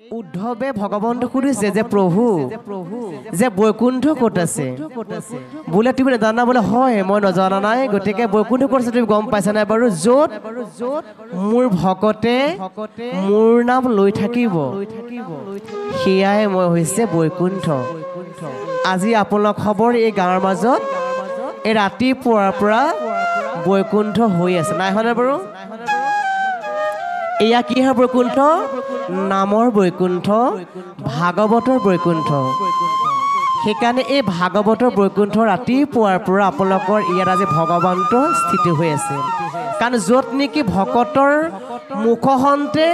উদ্ধৱে ভগৱন্তক সুধিছে যে প্ৰভু যে বৈকুণ্ঠ ক'ত আছে বোলে তুমি নাজানা বোলে হয় মই নজনা নাই গতিকে বৈকুণ্ঠ ক'ত আছে তুমি গম পাইছা নাই বাৰু য'ত মোৰ ভকতে মোৰ নাম লৈ থাকিব সেয়াই মই হৈছে বৈকুণ্ঠ আজি আপোনালোক খবৰ এই গাঁৱৰ মাজত এই ৰাতিপুৱাৰ পৰা বৈকুণ্ঠ হৈ আছে নাই হয়নে বাৰু এয়া কি হয় বৈকুণ্ঠ নামৰ বৈকুণ্ঠ ভাগৱতৰ বৈকুণ্ঠ সেইকাৰণে এই ভাগৱতৰ বৈকুণ্ঠ ৰাতিপুৱাৰ পৰা আপোনালোকৰ ইয়াত আজি ভগৱন্ত স্থিতি হৈ আছে কাৰণ য'ত নেকি ভকতৰ মুখহন্তে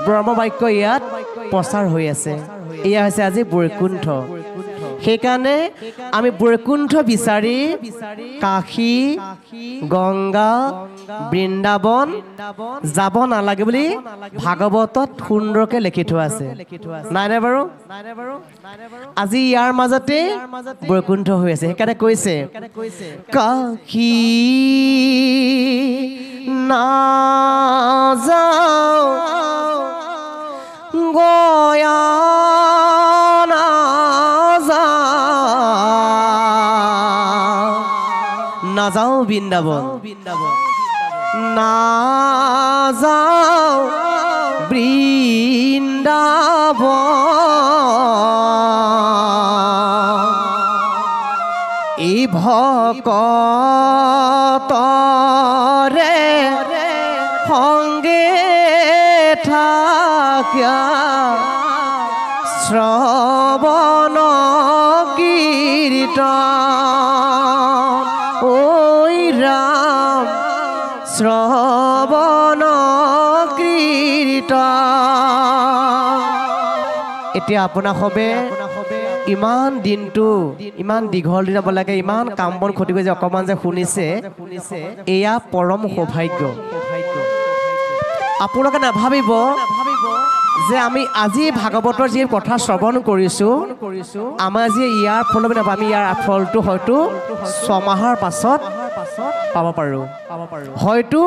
ব্ৰহ্মবাক্য ইয়াত প্ৰচাৰ হৈ আছে এয়া হৈছে আজি বৈকুণ্ঠ সেইকাৰণে আমি বৈকুণ্ঠ বিচাৰি কাশী গংগা বৃন্দাবন যাব নালাগে বুলি ভাগৱতত সুন্দৰকৈ লিখি থোৱা আছে নাইনে বাৰু আজি ইয়াৰ মাজতে বৈকুণ্ঠ হৈ আছে সেইকাৰণে কৈছে কাশী নাযাওঁ গয়া নাযাওঁ বৃন্দাবন নাযাওঁ বৃন্দাবন এই ভকতৰে সংগে থাকিয়া শ্ৰৱণ কীৰ্তন ঐ ৰাম শ্ৰৱণ কীৰ্তন এতিয়া আপোনাক হবে ইমান দিনটো ইমান দীঘল দিন আপোনালোকে ইমান কাম বন ক্ষতি কৰি যে অকণমান যে শুনিছে এয়া পৰম সৌভাগ্য আপোনালোকে নাভাবিব যে আমি আজি ভাগৱতৰ যি কথা শ্ৰৱণ কৰিছোঁ আমাৰ যি ইয়াৰ ফল আমি ইয়াৰ ফলটো হয়তো 6 মাহৰ পাছত পাব পাৰোঁ হয়তো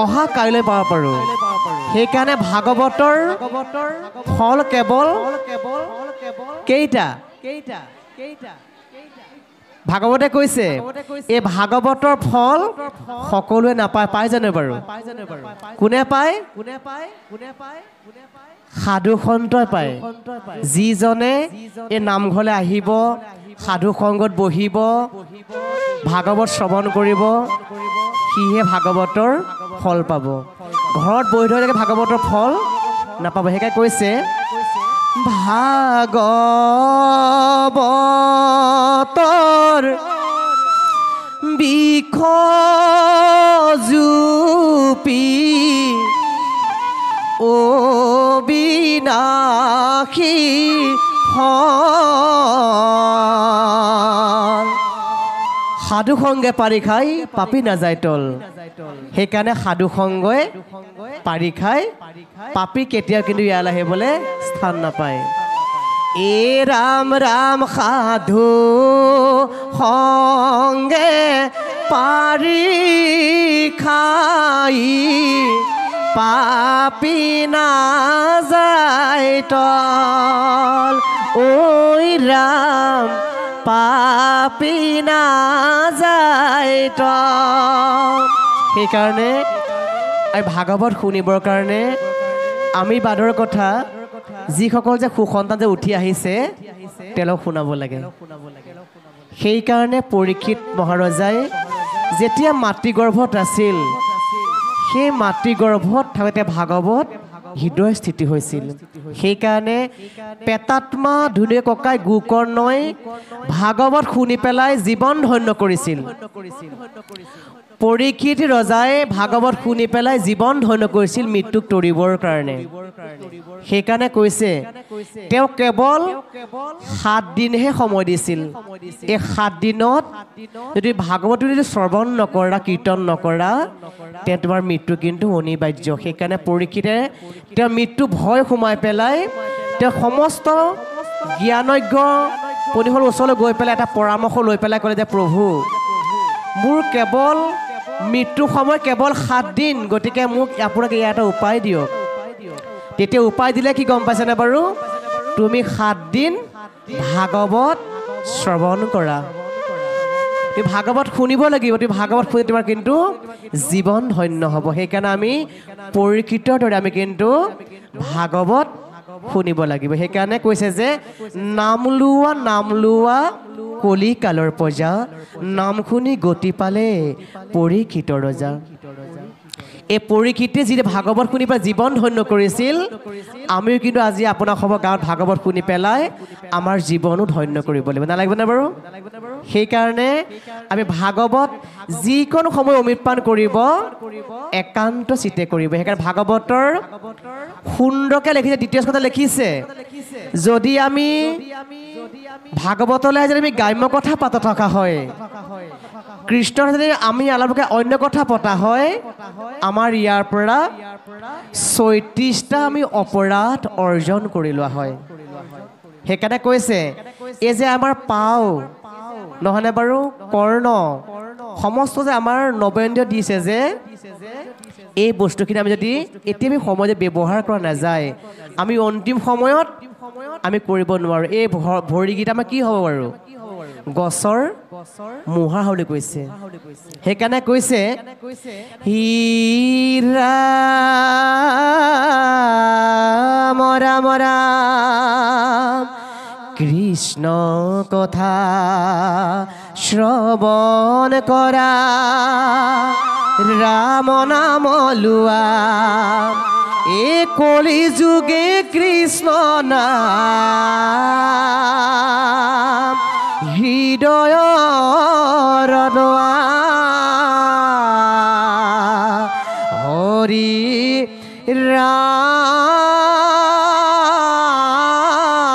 অহা কাইলৈ পাব পাৰোঁ সেইকাৰণে ভাগৱতৰ ফল কেৱল কেইটা ভাগৱতে কৈছে এই ভাগৱতৰ ফল সকলোৱে নাপায় পায় জানো বাৰু কোনে পায় সাধু সন্তই পায় যিজনে এই নামঘৰলৈ আহিব সাধু সংগত বহিব ভাগৱত শ্ৰৱণ কৰিব সিহে ভাগৱতৰ ফল পাব ঘৰত বহি থৈ ভাগৱতৰ ফল নাপাব সেইকাৰণে কৈছে ভাগৱতৰ বিখজুপি অবিনাশী সাধু সংগে পাৰি খাই পাপী নাযায় তল সেইকাৰণে সাধু সংগই পাৰি খাই পাপী কেতিয়াও কিন্তু ইয়ালৈ আহিবলৈ স্থান নাপায় এ ৰাম ৰাম সাধু সংগে পাৰি খাই পাপী নাযায় তল ঐ ৰাম পাপী নাযায় তল সেইকাৰণে ভাগৱত শুনিবৰ কাৰণে আমি বাদৰ কথা যিসকল যে সুসন্তান যে উঠি আহিছে তেওঁলোকক শুনাব লাগে সেইকাৰণে পৰীক্ষিত মহাৰজাই যেতিয়া মাতৃগৰ্ভত আছিল সেই মাতৃগৰ্ভত থাকোঁতে ভাগৱত হৃদয় স্থিতি হৈছিল সেইকাৰণে পেটাত্মা ধুনীয়া ককাই গোকৰ্ণই ভাগৱত শুনি পেলাই জীৱন ধন্য কৰিছিল পৰীক্ষিত ৰজাই ভাগৱত শুনি পেলাই জীৱন ধন্য কৰিছিল মৃত্যুক তৰিবৰ কাৰণে সেইকাৰণে কৈছে তেওঁ কেৱল 7 দিনহে সময় দিছিল এই 7 দিনত যদি ভাগৱত যদি শ্ৰৱণ নকৰা কীৰ্তন নকৰা তে তোমাৰ মৃত্যু কিন্তু অনিবাৰ্য সেইকাৰণে পৰীক্ষিতে তেওঁ মৃত্যু ভয় সোমাই পেলাই তেওঁ সমস্ত জ্ঞানজ্ঞ পণ্ডিতৰ ওচৰলৈ গৈ পেলাই এটা পৰামৰ্শ লৈ পেলাই ক'লে যে প্ৰভু মোৰ কেৱল মৃত্যু সময় কেৱল 7 দিন গতিকে মোক আপোনাক ইয়াত উপায় দিয়ক তেতিয়া উপায় দিলে কি গম পাইছেনে বাৰু তুমি 7 দিন ভাগৱত শ্ৰৱণ কৰা তুমি ভাগৱত শুনিব লাগিব তুমি ভাগৱত শুনি তোমাৰ কিন্তু জীৱন ধন্য হ'ব সেইকাৰণে আমি পৰীক্ষিতৰ দৰে আমি কিন্তু ভাগৱত শুনিব লাগিব সেইকাৰণে কৈছে যে নাম লোৱা কলিকালৰ প্ৰজা নাম শুনি গতি পালে পৰীক্ষিতৰ ৰজা এই পৰীক্ষিতে যি ভাগৱত শুনি পেলাই জীৱন ধন্য কৰিছিল আমিও কিন্তু আজি আপোনাৰ সব গাঁৱত ভাগৱত শুনি পেলাই আমাৰ জীৱনো ধন্য কৰিব লাগিব নালাগিবনে বাৰু সেইকাৰণে আমি ভাগৱত যিকোনো সময় অমৃতপান কৰিব একান্ত চিতে কৰিব সেইকাৰণে ভাগৱতৰ সুন্দৰকৈ লিখিছে দ্বিতীয় স্কন্ধত লিখিছে যদি আমি ভাগৱতলৈ যদি আমি গ্ৰাম্য কথা পাতা থকা হয় কৃষ্ণৰ যদি আমি আলাপকে অন্য কথা পতা হয় আমাৰ ইয়াৰ পৰা 36টা আমি অপৰাধ অৰ্জন কৰি লোৱা হয় সেইকাৰণে কৈছে এই যে আমাৰ পাও নহনে বাৰু কৰ্ণ সমস্ত যে আমাৰ নবেন্দ্ৰ দিছে যে এই বস্তুখিনি আমি যদি এতিয়া আমি সময় ব্যৱহাৰ কৰা নাযায় আমি অন্তিম সময়ত আমি কৰিব নোৱাৰো এই ভৰিগীত আমাৰ কি হ'ব বাৰু গছৰ মুহাৰ হলি কৈছে সেইকাৰণে কৈছে হীৰা মৰা মৰা কৃষ্ণ কথা শ্ৰৱণ কৰা ৰাম নাম লোৱা এই কলি যুগে কৃষ্ণ নাম হৃদয়ৰ দোৱা হৰি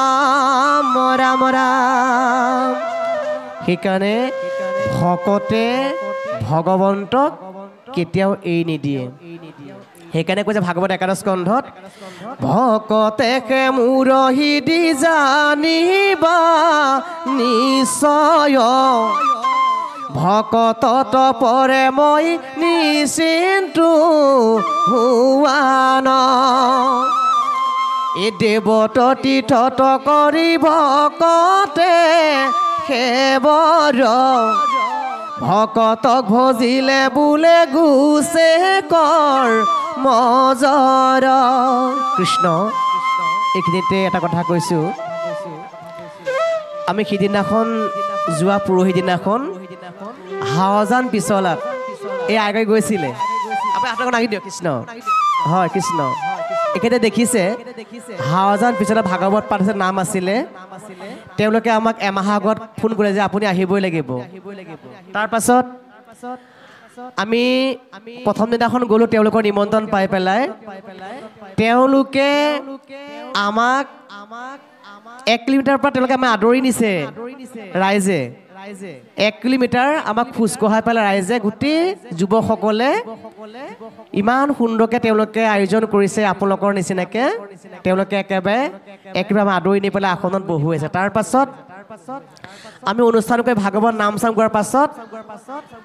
ৰাম ৰাম ৰাম সেইকাৰণে ভকতে ভগৱন্তক কেতিয়াও এৰি নিদিয়ে সেইকাৰণে কৈছে ভাগৱত 11 স্কন্ধত ভকতে মুৰহি দি জানিবা নিশ্চয় ভকতত পৰে মই নিশ্চিন্তু হুৱান এই দেৱত তীৰ্থত কৰি ভকতে সেৱৰ ভকতক ভজিলে বোলে গুছে কৰ মজৰ কৃষ্ণ এইখিনিতে এটা কথা কৈছোঁ আমি সিদিনাখন যোৱা পৰহি দিনাখন হাৱাজান পিছলাত এই আগে গৈছিলে আপুনি আপোনালোকক আহি দিয়ক কৃষ্ণ হয় কৃষ্ণ এখেতে দেখিছে হাৱাজান পিছলাত ভাগৱত পাঠ নাম আছিলে তেওঁলোকে আমাক এমাহ আগত ফোন কৰে যে আপুনি আহিবই লাগিব তাৰ পাছত আমি প্ৰথম দিনাখন গ'লো তেওঁলোকৰ নিমন্ত্ৰণ পাই পেলাই তেওঁলোকে আমাক 1 কিলোমিটাৰ পৰা তেওঁলোকে আমাক আদৰি নিছে ৰাইজে 1 কিলোমিটাৰ আমাক খোজ কঢ়াই পেলাই ৰাইজে গোটেই যুৱকসকলে ইমান সুন্দৰকৈ তেওঁলোকে আয়োজন কৰিছে আপোনালোকৰ নিচিনাকৈ তেওঁলোকে একেবাৰে আমাক আদৰি নি পেলাই আসনত বহুৱাইছে তাৰ পাছত আমি অনুষ্ঠান কৰি ভাগৱত নাম চাম গোৱাৰ পাছত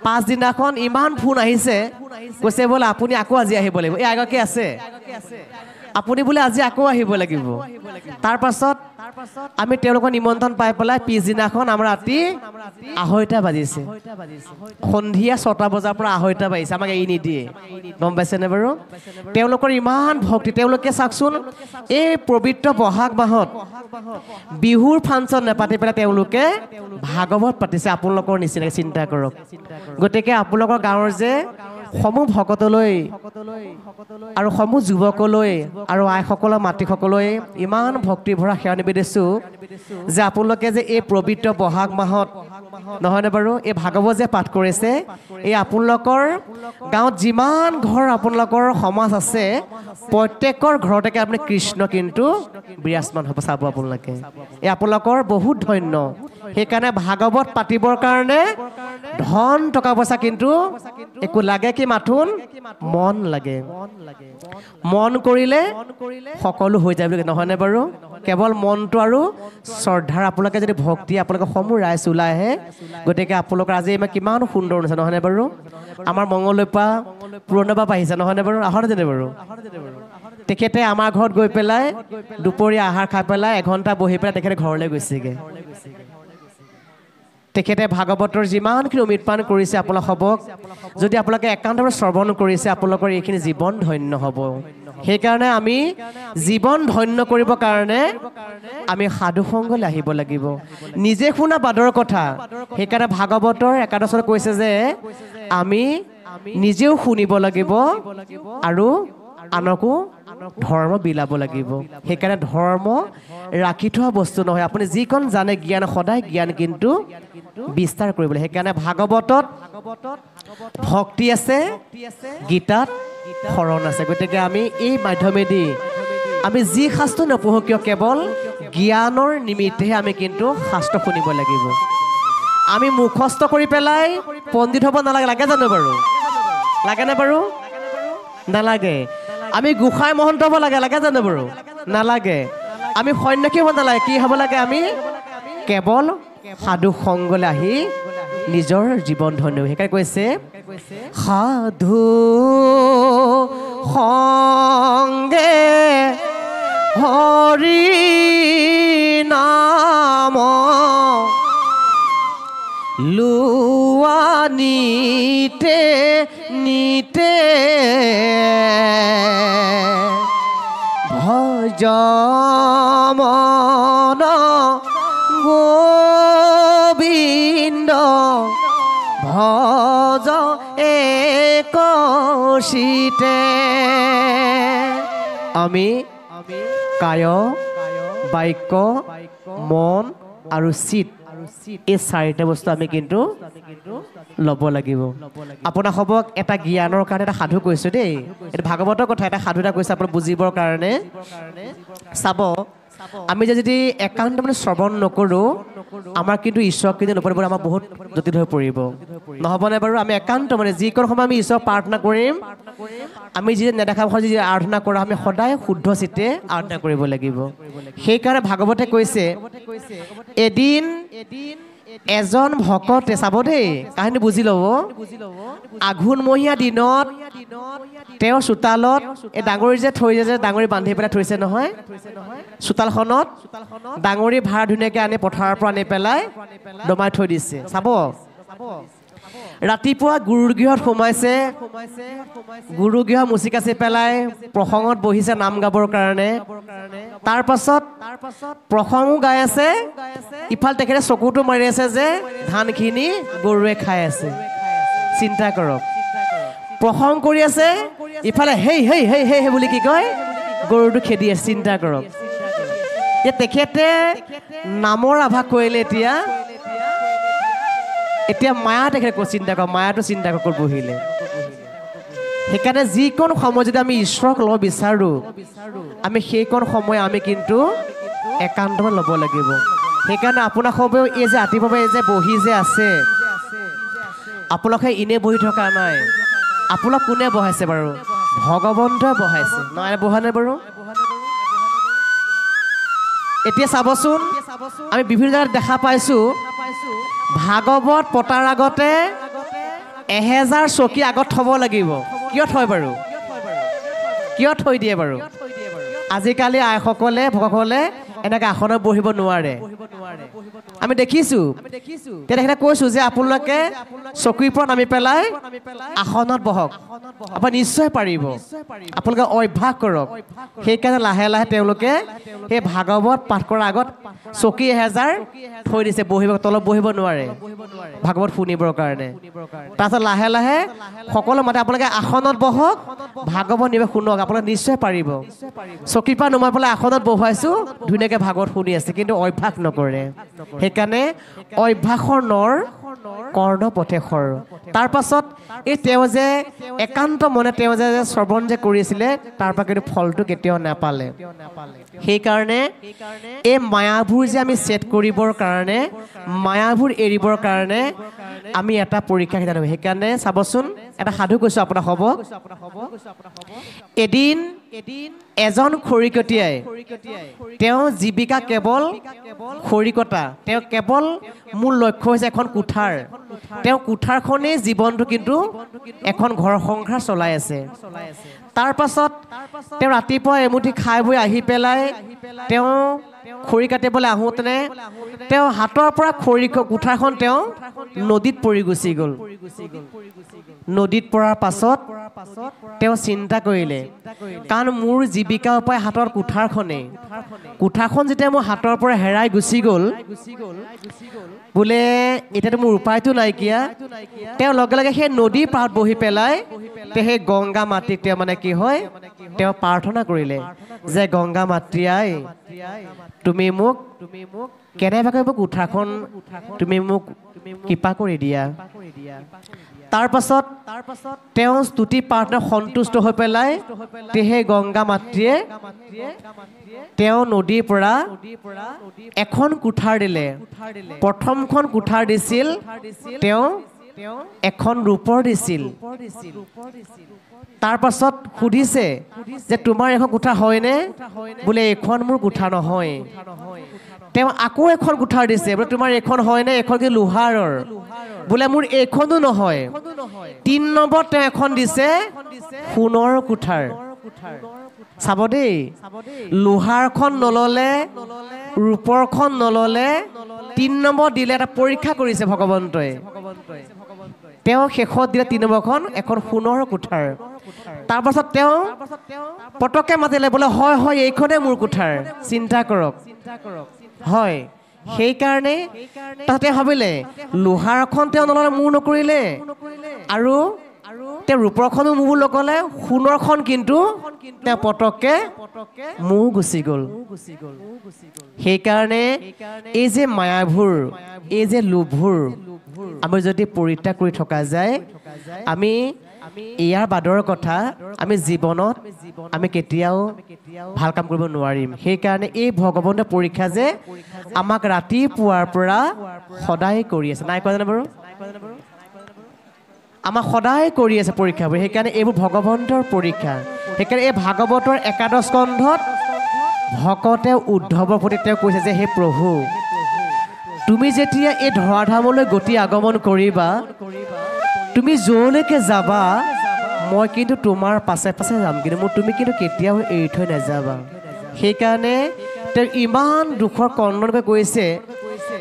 5 দিনাখন ইমান ফোন আহিছে কৈছে বোলে আপুনি আকৌ আজি আহিব লাগিব এই আগকে আছে আপুনি বোলে আজি আকৌ আহিব লাগিব তাৰ পাছত আমি তেওঁলোকৰ নিমন্ত্ৰণ পাই পেলাই পিছদিনাখন আমাৰ ৰাতি 2:30 বাজিছে সন্ধিয়া 6টা বজাৰ পৰা 2:30 বাজিছে আমাক এৰি নিদিয়ে গম পাইছেনে বাৰু তেওঁলোকৰ ইমান ভক্তি তেওঁলোকে চাওকচোন এই পবিত্ৰ বহাগ মাহত বিহুৰ ফাংচন নেপাতি পেলাই তেওঁলোকে ভাগৱত পাতিছে আপোনালোকৰ নিচিনাকৈ চিন্তা কৰক গতিকে আপোনালোকৰ গাঁৱৰ যে সমূহ ভকতলৈ আৰু সমূহ যুৱকলৈ আৰু আইসকলৰ মাতৃসকলৈ ইমান ভক্তি ভৰা সেৱা নিবেদিছোঁ যে আপোনালোকে যে এই পবিত্ৰ বহাগ মাহত নহয়নে বাৰু এই ভাগৱত যে পাঠ কৰিছে এই আপোনালোকৰ গাঁৱত যিমান ঘৰ আপোনালোকৰ সমাজ আছে প্ৰত্যেকৰ ঘৰতে আপুনি কৃষ্ণ কিন্তু বিৰাজমান হ'ব চাব আপোনালোকে এই আপোনালোকৰ বহুত ধন্য সেইকাৰণে ভাগৱত পাতিবৰ কাৰণে ধন টকা পইচা কিন্তু একো লাগে কি মাথোন মন লাগে মন কৰিলে সকলো হৈ যায় বুলি নহয়নে বাৰু কেৱল মনটো আৰু শ্ৰদ্ধাৰ আপোনালোকে যদি ভক্তি আপোনালোকে সমূহ ৰাইজ ওলাই আহে গতিকে আপোনালোকৰ আজি ইমান কিমান সুন্দৰ হৈছে নহয়নে বাৰু আমাৰ মংগলদৈৰ পৰা পুৰণা বাপ আহিছে নহয়নে বাৰু আহৰ যেনে বাৰু তেখেতে আমাৰ ঘৰত গৈ পেলাই দুপৰীয়া আহাৰ খাই পেলাই এঘণ্টা বহি পেলাই তেখেতে ঘৰলৈ গৈছেগৈ তেখেতে ভাগৱতৰ যিমানখিনি অমৃতপান কৰিছে আপোনালোকক যদি আপোনালোকে একান্তভাৱে শ্ৰৱণ কৰিছে আপোনালোকৰ এইখিনি জীৱন ধন্য হ'ব সেইকাৰণে আমি জীৱন ধন্য কৰিবৰ কাৰণে আমি সাধু সংগলৈ আহিব লাগিব নিজে শুনা বাদৰ কথা সেইকাৰণে ভাগৱতৰ একাদশত কৈছে যে আমি নিজেও শুনিব লাগিব আৰু আনকো ধৰ্ম বিলাব লাগিব সেইকাৰণে ধৰ্ম ৰাখি থোৱা বস্তু নহয় আপুনি যিকণ জানে জ্ঞান সদায় জ্ঞান কিন্তু বিস্তাৰ কৰিবলৈ সেইকাৰণে ভাগৱতত ভক্তি আছে গীতাত শৰণ আছে গতিকে আমি এই মাধ্যমেদি আমি যি শাস্ত্ৰ নপঢ়ো কিয় কেৱল জ্ঞানৰ নিমিত্তেহে আমি কিন্তু শাস্ত্ৰ শুনিব লাগিব আমি মুখস্থ কৰি পেলাই পণ্ডিত হ'ব নালাগে লাগে জানো বাৰু লাগেনে বাৰু নালাগে আমি গোসাঁই মহন্ত হ'ব লাগে লাগে জানো বাৰু নালাগে আমি সন্ন্যাসী হ'ব নালাগে কি হ'ব লাগে আমি কেৱল সাধু সংগলৈ আহি নিজৰ জীৱন ধন্য সেইকাৰণে কৈছে সাধু সংগে হৰি নাম লোৱা নিতে নিতে ভজমন গোবিন্দ ভজ একশিতে আমি কায় বাক্য মন আৰু চিত এই চাৰিটা বস্তু আমি কিন্তু ল'ব লাগিব আপোনাক এটা জ্ঞানৰ কাৰণে এটা সাধু কৈছোঁ দেই এইটো ভাগৱতৰ কথা এটা সাধু এটা কৈছে আপোনাক বুজিবৰ কাৰণে চাব আমি যদি একান্ত মানে শ্ৰৱণ নকৰোঁ আমাৰ কিন্তু ঈশ্বৰক কিন্তু নপৰিব আমাৰ বহুত জটিল হৈ পৰিব নহ'বনে বাৰু আমি একান্ত মানে যিকোনো সময় আমি ঈশ্বৰক প্ৰাৰ্থনা কৰিম আমি যি নেদেখা ভাষা যি আৰাধনা কৰোঁ আমি সদায় শুদ্ধ চিত্তে আৰাধনা কৰিব লাগিব সেইকাৰণে ভাগৱতে কৈছে এদিন এজন ভকতে চাব দেই কাহিনী বুজি ল'ব আঘোণমহীয়া দিনত তেওঁৰ চোতালত এই ডাঙৰি যে থৈ যে ডাঙৰি বান্ধি পেলাই থৈছে নহয় চোতালখনত ডাঙৰি ভাড়া ধুনীয়াকৈ আনি পথাৰৰ পৰা আনি পেলাই দমাই থৈ দিছে চাব ৰাতিপুৱা গুৰুগৃহত সোমাইছে গুৰুগৃহ মুচি কাচি পেলাই প্ৰসংগত বহিছে নাম গাবৰ কাৰণে তাৰ পাছত প্ৰসংগো গাই আছে ইফালে তেখেতে চকুটো মাৰি আছে যে ধানখিনি গৰুৱে খাই আছে চিন্তা কৰক প্ৰসংগ কৰি আছে ইফালে হেই হেই হেই হেই বুলি কি কয় গৰুটো খেদি আছে চিন্তা কৰক তেখেতে নামৰ আভাস কৰিলে এতিয়া মায়া তেখেতে চিন্তা কৰক মায়াটো চিন্তা কৰক বহিলে সেইকাৰণে যিকোনো সময় যদি আমি ঈশ্বৰক ল'ব বিচাৰোঁ আমি সেইকণ সময় আমি কিন্তু একান্তভাৱে ল'ব লাগিব সেইকাৰণে আপোনাক সবেও এই যে ৰাতিপুৱা এই যে বহি যে আছে আপোনালোকে এনেই বহি থকা নাই আপোনাক কোনে বহাইছে বাৰু ভগৱন্তই বহাইছে নহয় বহা নাই বাৰু এতিয়া চাবচোন আমি বিভিন্ন জেগাত দেখা পাইছোঁ ভাগৱত পতাৰ আগতে 1000 চকী আগত থ'ব লাগিব কিয় থয় বাৰু কিয় থৈ দিয়ে বাৰু আজিকালি আইসকলে ভকতসকলে এনেকৈ আসনত বহিব নোৱাৰে আমি দেখিছোঁ তেখেতে কৈছোঁ যে আপোনালোকে চকীৰ পৰা নামি পেলাই আসনত বহক আপুনি নিশ্চয় পাৰিব আপোনালোকে অভ্যাস কৰক সেইকাৰণে লাহে লাহে তেওঁলোকে সেই ভাগৱত পাঠ কৰাৰ আগত চকী 1000 থৈ দিছে বহিব তলত বহিব নোৱাৰে ভাগৱত শুনিবৰ কাৰণে তাৰপিছত লাহে লাহে সকলো মাতে আপোনালোকে আসনত বহক ভাগৱত নিবে শুনক আপোনালোকে নিশ্চয় পাৰিব চকীৰ পৰা নমাই পেলাই আসনত বহুৱাইছোঁ ধুনীয়াকৈ ভাগৱত শুনি আছে কিন্তু অভ্যাস নকৰে সেইকাৰণে অভ্যাসৰ নৰ কৰ্ণ পথেশৰ তাৰ পাছত এই তেওঁ যে একান্ত মনে তেওঁ যে শ্ৰৱণ যে কৰিছিলে তাৰ পৰা কিন্তু ফলটো কেতিয়াও নাপালে সেইকাৰণে এই মায়াবোৰ যে আমি ছেট কৰিবৰ কাৰণে মায়াবোৰ এৰিবৰ কাৰণে আমি এটা পৰীক্ষা শিকাব সেইকাৰণে চাবচোন এটা সাধু কৈছোঁ আপোনাক হ'ব এদিন এজন খৰিকটীয়াই তেওঁ জীৱিকা কেৱল খৰিকটা তেওঁ কেৱল মূল লক্ষ্য হৈছে এখন কোঠাৰ তেওঁ কোঠাৰখনেই জীৱনটো কিন্তু এখন ঘৰ সংসাৰ চলাই আছে তাৰ পাছত তেওঁ ৰাতিপুৱা এমুঠি খাই বৈ আহি পেলাই তেওঁ খৰি কাটিবলৈ আহোঁতেনে তেওঁ হাতৰ পৰা খৰি কুঠাৰখন তেওঁ নদীত পৰি গুচি গ'ল। নদীত পৰাৰ পাছত তেওঁ চিন্তা কৰিলে, কাৰণ মোৰ জীৱিকা উপায় হাতৰ কুঠাৰখন যেতিয়া মোৰ হাতৰ পৰা হেৰাই গুচি গ'ল, বোলে এতিয়াতো মোৰ উপায়টো নাইকিয়া। তেওঁ লগে লগে সেই নদীৰ পাৰত বহি পেলাই সেই গংগা মাতৃক তেওঁ মানে কি হয়, তেওঁ প্ৰাৰ্থনা কৰিলে যে গংগা মাতৃ আই, তুমি মোক কেনেবাকৈ মোক কুঠাৰখন তুমি মোক কৃপা কৰি দিয়া। তাৰ পাছত তেওঁ স্তুতি প্ৰাৰ্থনা সন্তুষ্ট হৈ পেলাই সেই গংগা মাতৃয়ে তেওঁ নদীৰ পৰা এখন কুঠাৰ দিলে। প্ৰথমখন কুঠাৰ দিছিল তেওঁ এখন ৰূপৰ দিছিল। তাৰ পাছত সুধিছে যে তোমাৰ এখন কুঠাৰ হয়নে? বোলে এইখন মোৰ কুঠাৰ নহয়। তেওঁ আকৌ এখন কুঠাৰ দিছে, বোলে তোমাৰ এইখন হয়নে? এইখন কি লোহাৰৰ? বোলে মোৰ এইখনো নহয়। ৩ নম্বৰত তেওঁ এখন দিছে সোণৰ কুঠাৰ। চাব দেই, লোহাৰখন নললে, ৰূপৰখন নললে, ৩ নম্বৰ দিলে। এটা পৰীক্ষা কৰিছে ভগৱন্তই। তেওঁ শেষত দিলে ৩ নম্বৰখন এখন সোণৰ কুঠাৰ। তাৰ পাছত তেওঁ পটককে মাতিলে, বোলে হয় হয় এইখনে মোৰ কুঠাৰ। চিন্তা কৰক, হয়। সেইকাৰণে তাতে ভাবিলে লোহাৰখন তেওঁ নললে, মূৰ নকৰিলে, আৰু তেওঁ ৰূপৰখনো মূৰ নকলে, সোণৰখন কিন্তু তেওঁ পটককে মূৰ গুচি গ'ল। সেইকাৰণে এই যে মায়াভোৰ, এই যে লোভবোৰ আমি যদি পৰিত্যাগ কৰি থকা যায়, আমি ইয়াৰ বাদৰ কথা আমি জীৱনত আমি কেতিয়াও ভাল কাম কৰিব নোৱাৰিম। সেইকাৰণে এই ভগৱন্তৰ পৰীক্ষা যে আমাক ৰাতিপুৱাৰ পৰা সদায় কৰি আছে, নাই কোৱা জানো বাৰু? আমাক সদায় কৰি আছে পৰীক্ষাবোৰ। সেইকাৰণে এইবোৰ ভগৱন্তৰ পৰীক্ষা। সেইকাৰণে এই ভাগৱতৰ একাদশ স্কন্ধত ভকতে উদ্ধৱৰ প্ৰতি তেওঁ কৈছে যে হে প্ৰভু, তুমি যেতিয়া এই ধৰাধামলৈ গতি আগমন কৰিবা, তুমি যলৈকে যাবা মই কিন্তু তোমাৰ পাছে পাছে যাম, কিন্তু তুমি কিন্তু কেতিয়াও এৰি থৈ নাযাবা। সেইকাৰণে তেওঁ ইমান দুখৰ কন্দনকৈ কৈছে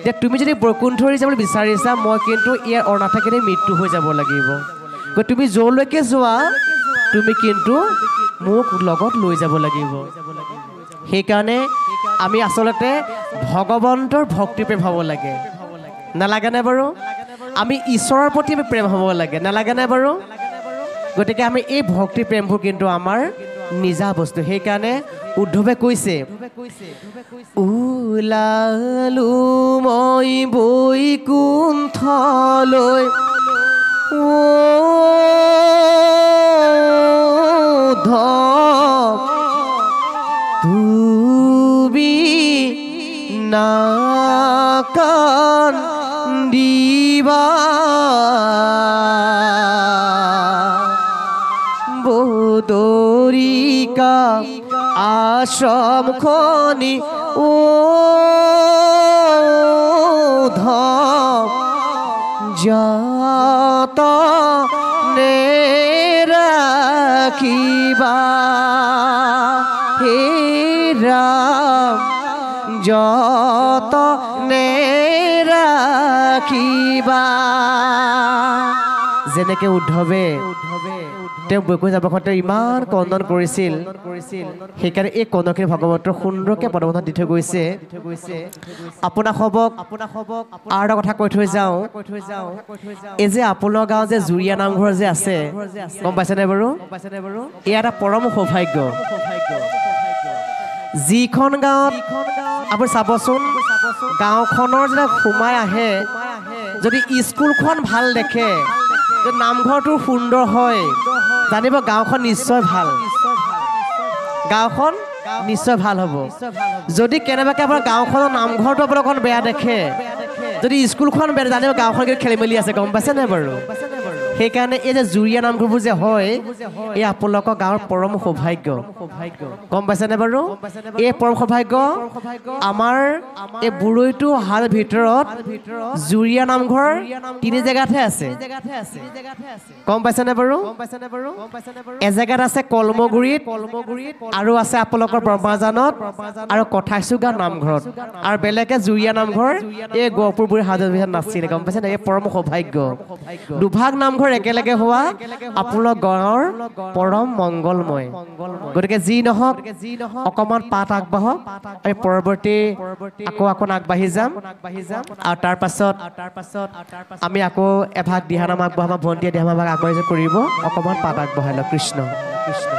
যে তুমি যদি বৈকুণ্ঠলৈ যাবলৈ বিচাৰিছা, মই কিন্তু ইয়াৰ অনাথাকিলে মৃত্যু হৈ যাব লাগিব। তুমি যলৈকে যোৱা তুমি কিন্তু মোক লগত লৈ যাব লাগিব। সেইকাৰণে আমি আচলতে ভগৱন্তৰ ভক্তি প্ৰেম হ'ব লাগে, নালাগেনে বাৰু? আমি ঈশ্বৰৰ প্ৰতি আমি প্ৰেম হ'ব লাগে, নালাগেনে বাৰু? গতিকে আমি এই ভক্তি প্ৰেমবোৰ কিন্তু আমাৰ নিজা বস্তু। সেইকাৰণে উদ্ধৱে কৈছে, ওলালো মই বৈকুণ্ঠলৈ, তুমি নাকান্দিবা, বদৰিকা আশ্ৰম খনি যতনে ৰাখিবা, হে ৰাম যতনে ৰাখিবা। যেনেকে উদ্ধৱে তেওঁ বৈকুণ্ঠ যাবৰ তেওঁ ইমান কন্দন কৰিছিল, সেইকাৰণে এই কন্দনখিনি ভগৱন্তৰ সুন্দৰকৈ পদবন্ধন দি থৈ গৈছে। আপোনাক আৰু এটা কথা কৈ থৈ যাওঁ, এই যে আপোনাৰ গাঁৱত যে জুৰীয়া নামঘৰ যে আছে, গম পাইছেনে বাৰু? এয়া এটা পৰম সৌভাগ্য। যিখন গাঁৱত আপুনি চাবচোন, গাঁওখনৰ যেতিয়া সোমাই আহে, যদি স্কুলখন ভাল দেখে, যদি নামঘৰটো সুন্দৰ হয়, জানিব গাঁওখন নিশ্চয় ভাল, গাঁওখন নিশ্চয় ভাল হ'ব। যদি কেনেবাকৈ আপোনাৰ গাঁওখনৰ নামঘৰটো আপোনাৰ অকণ বেয়া দেখে, যদি স্কুলখন বেয়া, জানিব গাঁওখন কিন্তু খেলি মেলি আছে, গম পাইছে নাই বাৰু? সেইকাৰণে এই যে জুৰীয়া নামঘৰবোৰ যে হয় এই আপোনালোকৰ গাঁৱৰ পৰম সৌভাগ্য গম পাইছেনে বাৰু এই পৰম সৌভাগ্য আমাৰ এই বুৰৈটো হাল ভিতৰত জুৰীয়া নামঘৰ 3 জেগাতহে আছে গম পাইছেনে বাৰু এজেগাত আছে কলমগুৰিত আৰু আছে আপোনালোকৰ ব্ৰহ্মাজানত আৰু কথাইচুগা নামঘৰত আৰু বেলেগে জুৰীয়া নামঘৰ এই গহপুৰ বুঢ়ী হাজত নাছিলে গম পাইছেনে এই পৰম সৌভাগ্য দুভাগ নামঘৰ একেলগে হোৱা আপোনালোকৰ গাঁৱৰ পৰম মংগলময় গতিকে যি নহওক অকমান পাত আগবাঢ়ক আমি পৰৱৰ্তী আকৌ আগবাঢ়ি যাম আৰু তাৰ পাছত আমি আকৌ এভাগ দিহানাম আগবঢ়াম ভণ্টিয়ে দিহানাম আগবাঢ়ি কৰিব অকমান পাত আগবঢ়াই লওক কৃষ্ণ কৃষ্ণ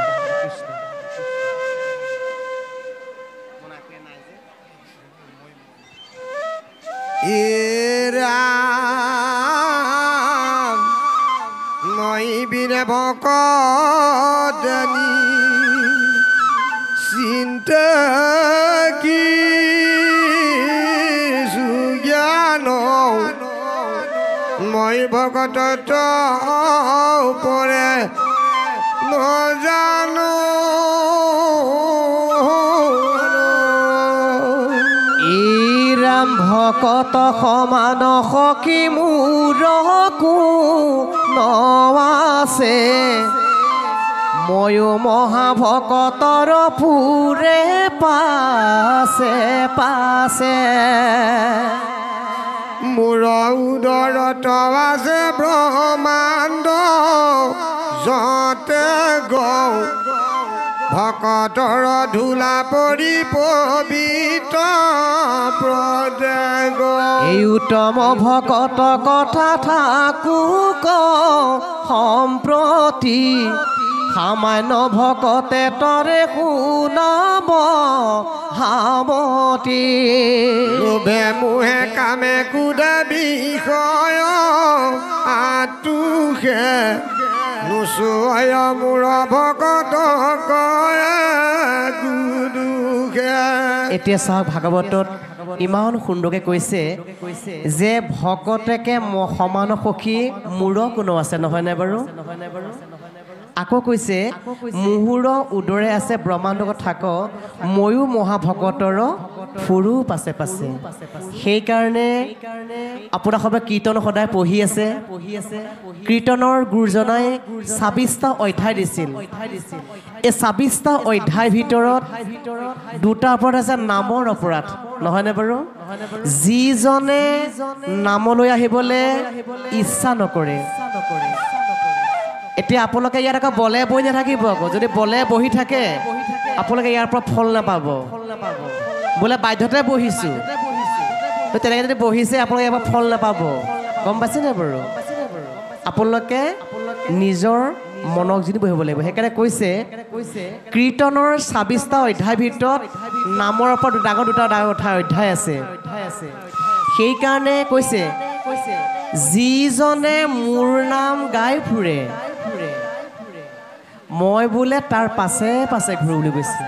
মই বিনে ভকতনি চিন্তা কি জ্ঞান মই ভকত পৰে নজানো ৰাম ভকত সমান সখী মোৰকো নৱাছে ময়ো মহাভকতৰ পুৰে পাছে পাছে মোৰ উদৰত আছে ব্ৰহ্মাণ্ড যতে গৌ ভকতৰ ধূলা পৰি পবিত্ৰ প্ৰদেগ এই উত্তম ভকত কথা থাকো সম্প্ৰতি সামান্য ভকতে তৰে শুনাব হামতি লোভে মোহে কামে কুদে বিষয় আতুষে নুচুয় মোৰ ভকত গুৰুষে এতিয়া চাওক ভাগৱতত ইমান সুন্দৰকে কৈছে যে ভকতেকে সমান সখী মূৰ কোনো আছে নহয়নে বাৰু আকৌ কৈছে মুহুৰ উদৰে আছে ব্ৰহ্মাণ্ডত থাক ময়ো মহাভকতৰ ফুৰু পাছে পাছে সেইকাৰণে আপোনাৰ সবে কীৰ্তন সদায় পঢ়ি আছে কীৰ্তনৰ গুৰুজনাই ২৬টা অধ্যায় দিছিল এই ২৬টা অধ্যায়ৰ ভিতৰত দুটা অপৰাধ আছে নামৰ অপৰাধ নহয়নে বাৰু যিজনে নামলৈ আহিবলৈ ইচ্ছা নকৰে এতিয়া আপোনালোকে ইয়াত আকৌ বলে বহি নাথাকিব আকৌ যদি বলে বহি থাকে আপোনালোকে ইয়াৰ পৰা ফল নাপাব বোলে বাধ্যতে বহিছোঁ তেনেকৈ যদি বহিছে আপোনালোকে ইয়াৰ পৰা ফল নাপাব গম পাইছেনে বাৰু আপোনালোকে নিজৰ মনক যদি বহিব লাগিব সেইকাৰণে কৈছে কীৰ্তনৰ ২৬টা অধ্যায়ৰ ভিতৰত নামৰ ওপৰত দুটা ডাঙৰ অধ্যায় আছে সেইকাৰণে কৈছে যিজনে মোৰ নাম গাই ফুৰে মই বোলে তাৰ পাছে পাছে ঘূৰো বুলি কৈছে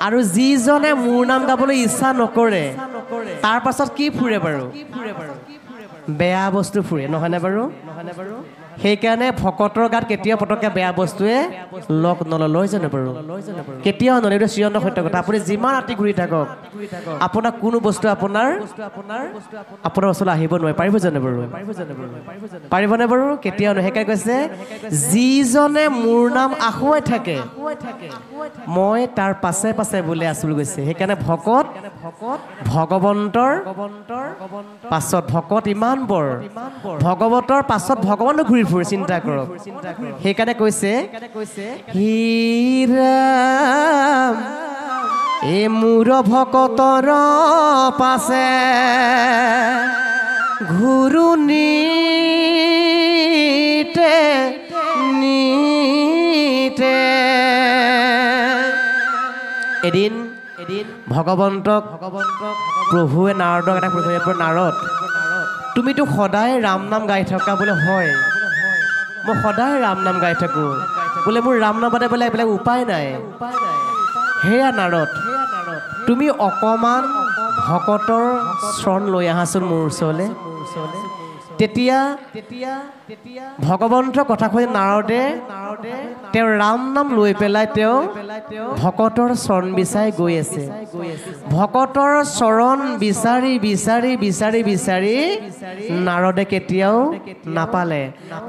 আৰু যিজনে মোৰ নাম গাবলৈ ইচ্ছা নকৰে তাৰ পাছত কি ফুৰে বাৰু বেয়া বস্তু ফুৰে নহয়নে বাৰু সেইকাৰণে ভকতৰ গাত কেতিয়াও পটককৈ বেয়া বস্তুৱে লগ নলয় জানো বাৰু কেতিয়াও নলয় এইটো চিৰন্তন সত্য কথা আপুনি যিমান ৰাতি ঘূৰি থাকক আপোনাক কোনো বস্তু আপোনাৰ ওচৰলৈ আহিব নোৱাৰে পাৰিব জানো বাৰু পাৰিবনে বাৰু কেতিয়াও নহয় সেইকাৰণে কৈছে যিজনে মোৰ নাম আখুৱাই থাকে মই তাৰ পাছে পাছে বোলে আছো বুলি কৈছে সেইকাৰণে ভকত ভগৱন্তৰ পাছত ভকত ইমান বৰ ভগৱতৰ পাছত ভগৱানো ঘূৰি ফুৰে চিন্তা কৰক সেইকাৰণে কৈছে হে ৰাম এ মোৰ ভকতৰ পাছে ঘূৰুনিতে নিতে এদিন ভগৱন্তক প্ৰভুৱে নাৰদক এটা প্ৰভুৱে নাৰদ তুমিতো সদায় ৰাম নাম গাই থকা বোলে হয় মই সদায় ৰাম নাম গাই থাকোঁ বোলে মোৰ ৰাম নাম বাদে বোলে এইবিলাক উপায় নাই সেয়া নাৰদ তুমি অকণমান ভকতৰ শৰণ লৈ আহাচোন মোৰ ওচৰলৈ তেতিয়া ভগৱন্তৰ কথা কৈ নাৰদে তেওঁ ৰাম নাম লৈ পেলাই তেওঁ ভকতৰ চৰণ বিচাৰি গৈ আছে ভকতৰ চৰণ বিচাৰি বিচাৰি বিচাৰি বিচাৰি নাৰদে কেতিয়াও নাপালে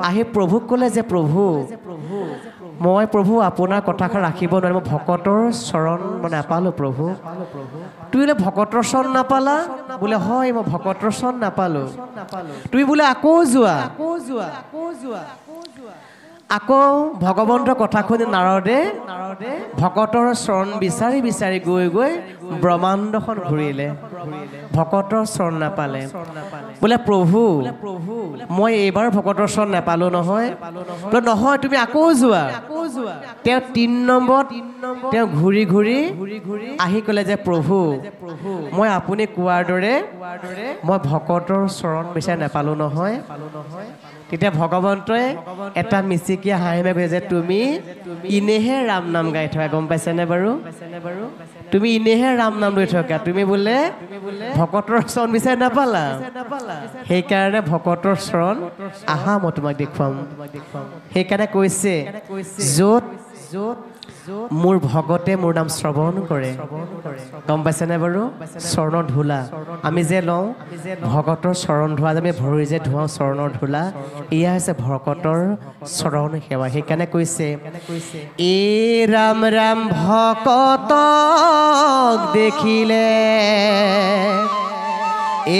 আহি প্ৰভুক ক'লে যে প্ৰভু মই প্ৰভু আপোনাৰ কথাষাৰ ৰাখিব নোৱাৰিম মই ভকতৰ চৰণ মানে নাপালোঁ প্ৰভু তুমি বোলে ভকতৰ চৰণ নাপালা বোলে হয় মই ভকতৰ চৰণ নাপালোঁ তুমি বোলে আকৌ যোৱা আকৌ ভগৱন্তৰ কথা শুনি নাৰদে ভকতৰ চৰণ বিচাৰি বিচাৰি গৈ গৈ ব্ৰহ্মাণ্ডখন ঘূৰিলে ভকতৰ চৰণ নাপালে বোলে প্ৰভু মই এইবাৰ ভকতৰ চৰণ নাপালোঁ নহয় বোলে নহয় তুমি আকৌ যোৱা তেওঁ 3 নম্বৰত তেওঁ ঘূৰি ঘূৰি আহি ক'লে যে প্ৰভু মই আপুনি কোৱাৰ দৰে মই ভকতৰ চৰণ বিচাৰি নাপালোঁ নহয় তেতিয়া ভগৱন্তই এটা মিচিকিয়া হাঁহি মাৰি কৈছে যে তুমি ইনেহে ৰাম নাম গাই থকা গম পাইছেনে বাৰু তুমি ইনেহে ৰাম নাম লৈ থকা তুমি বোলে ভকতৰ চৰণ বিচাৰি নাপালা সেইকাৰণে ভকতৰ চৰণ আহা মই তোমাক দেখুৱাম সেইকাৰণে কৈছে য'ত মোৰ ভগতে মোৰ নাম শ্ৰৱণ কৰে গম পাইছেনে বাৰু চৰণৰ ধূলা আমি যে লওঁ ভগতৰ চৰণ ধোৱা যে আমি ভৰি যে ধোৱাওঁ চৰণৰ ধূলা এয়া হৈছে ভকতৰ চৰণ সেৱা সেইকাৰণে কৈছে এ ৰাম ৰাম ভকতক দেখিলে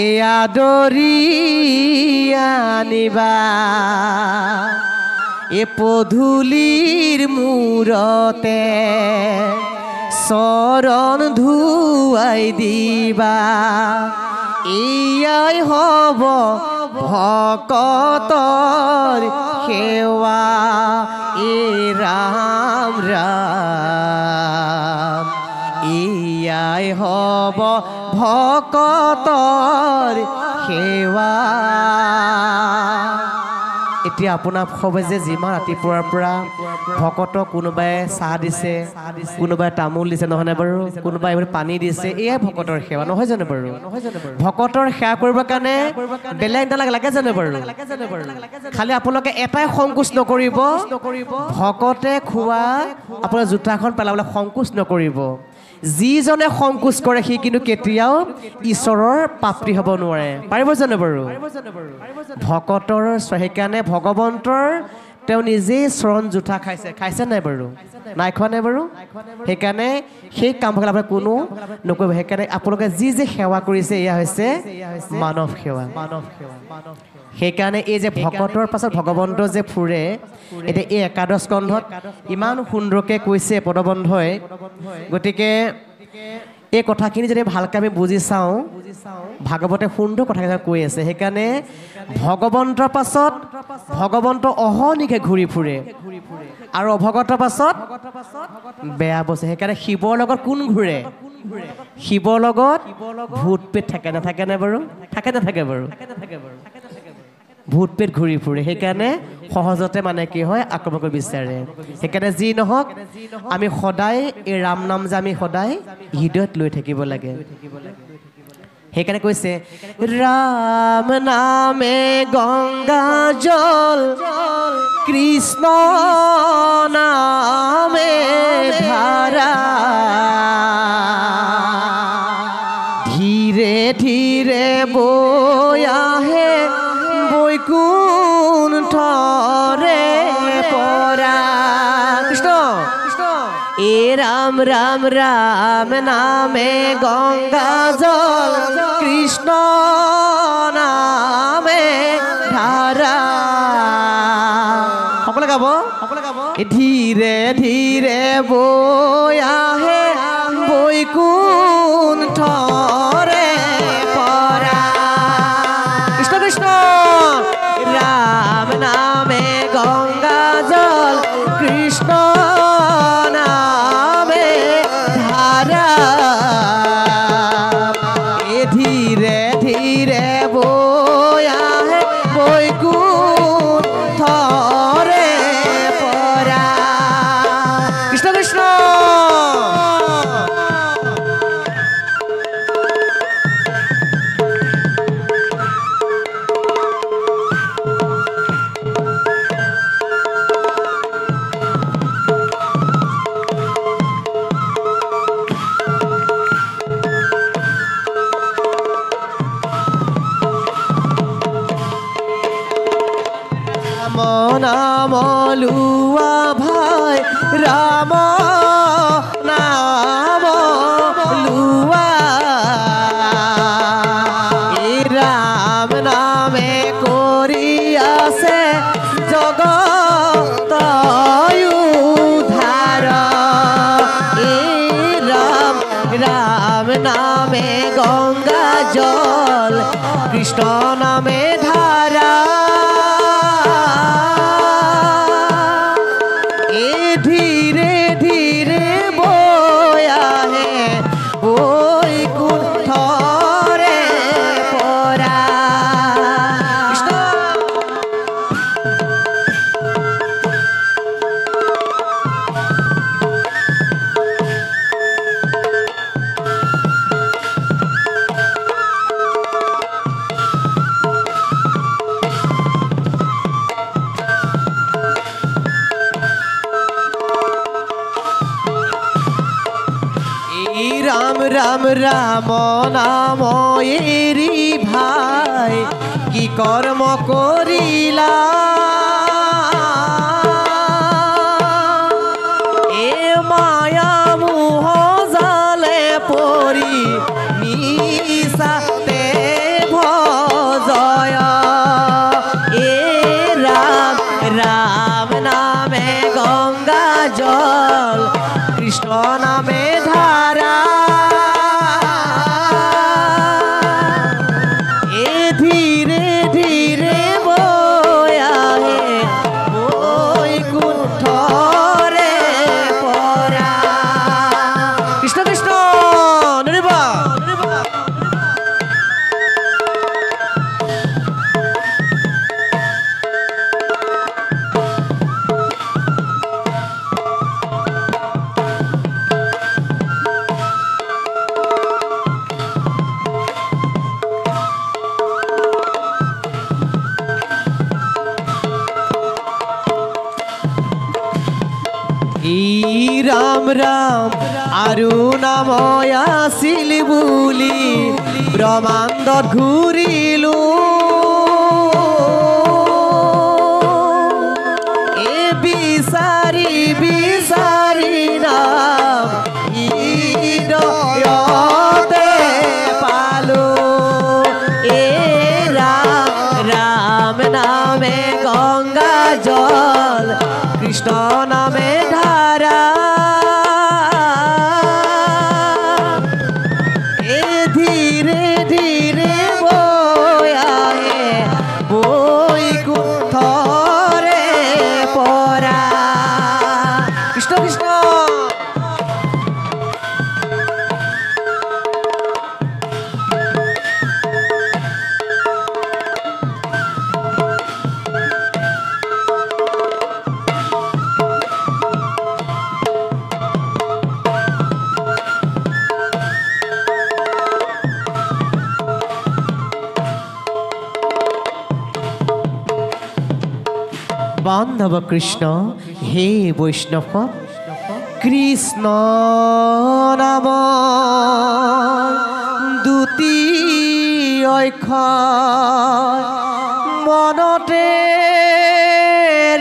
এয়া দৰি আনিবা এ পধূলিৰ মূৰতে চৰণ ধুৱাই দিবা এয়াই হ'ব ভকতৰ সেৱা এ ৰাম ৰাম এয়াই হ'ব ভকতৰ সেৱা এতিয়া আপোনাক সবে যে যিমান ৰাতিপুৱাৰ পৰা ভকতক কোনোবাই চাহ দিছে কোনোবাই তামোল দিছে নহয়নে বাৰু কোনোবাই পানী দিছে এয়াই ভকতৰ সেৱা নহয় জানো বাৰু ভকতৰ সেৱা কৰিবৰ কাৰণে বেলেগ নালাগে লাগে জানো বাৰু খালি আপোনালোকে এটাই সংকোচ নকৰিব ভকতে খোৱা আপোনাৰ জোতাখন পেলাবলৈ সংকোচ নকৰিব যিজনে সংকোচ কৰে সি কিন্তু কেতিয়াও ঈশ্বৰৰ প্ৰাপ্তি হ'ব নোৱাৰে পাৰিব জানো বাৰু ভকতৰ সেইকাৰণে ভগৱন্তৰ তেওঁ নিজেই চৰণ জোঠা খাইছে নাই বাৰু নাই খোৱা নাই বাৰু সেইকাৰণে সেই কামবিলাক আপোনালোকে কোনো নকৰিব সেইকাৰণে আপোনালোকে যি যি সেৱা কৰিছে এয়া হৈছে মানৱ সেৱা সেইকাৰণে এই যে ভকতৰ পাছত ভগৱন্ত যে ফুৰে এতিয়া এই একাদশ স্কন্ধত ইমান সুন্দৰকৈ কৈছে পদবন্ধই গতিকে এই কথাখিনি যদি ভালকৈ আমি বুজি চাওঁ ভাগৱতে সুন্দৰ কথাকেইটা কৈ আছে সেইকাৰণে ভগৱন্তৰ পাছত ভগৱন্ত অহৰ্নিশে ঘূৰি ফুৰে আৰু অভগতৰ পাছত বেয়া বস্তু সেইকাৰণে শিৱৰ লগত কোন ঘূৰে শিৱৰ লগত ভূত পেট থাকে নাথাকেনে বাৰু থাকে নাথাকে বাৰু ভূত পেট ঘূৰি ফুৰে সেইকাৰণে সহজতে মানে কি হয় আক্ৰমণ কৰিব বিচাৰে সেইকাৰণে যি নহওক আমি সদায় এই ৰাম নাম যে আমি সদায় হৃদয়ত লৈ থাকিব লাগে সেইকাৰণে কৈছে ৰাম নামে গংগা জল কৃষ্ণ নামে ধাৰা ধীৰে ধীৰে বৈ আহে বৈকুণ্ঠৰে পৰা কৃষ্ণ এ ৰাম ৰাম ৰাম নামে গংগা জল কৃষ্ণ নামে ধাৰা সকলোৱে গাব ধীৰে ধীৰে বৈ আহে বৈকুণ্ঠৰে পৰা কৃষ্ণ কৃষ্ণ ৰাম নামে গঙ্গা জল কৃষ্ণ নামে ধাৰা এ ধীৰে ধীৰে বৈ আহে বৈকুণ্ঠৰে পৰা কৃষ্ণ কৃষ্ণ লুয়া ভাই রাম নাম লুয়া এই রাম নামে করি আছে জগত উদ্ধার এই রাম রাম নামে গঙ্গা জল কৃষ্ণ নামে ধারা এ ধীরে ধীরে বয়া হে ওই কুঠরে পরা কৃষ্ণ রাম রাম রাম নাম এরি ভাই কি কর্ম করিলা এ মায়া মুহ জালে পরি নিশাতে ভজয় এ রাম রাম নামে গঙ্গা জল কৃষ্ণ নামে ধারা এ ধীরে ধীরে বয়া হে ওই কুঠরে পরা কৃষ্ণ কৃষ্ণ নির্বা রাম রাম আরু নাময় আসিল বুলি ব্রহ্মাণ্ড ঘূৰিলো এ বিচাৰি বিচাৰি নাম হৃদয়তে পালো এ রাম রাম নামে গঙ্গা জল কৃষ্ণ নামে ধারা এ ধীরে ধীরে বয়া হে বই কুঠরে পরা কৃষ্ণ কৃষ্ণ বান্ধব কৃষ্ণ হে বৈষ্ণৱ কৃষ্ণ নাম দুটি অক্ষৰ মনতে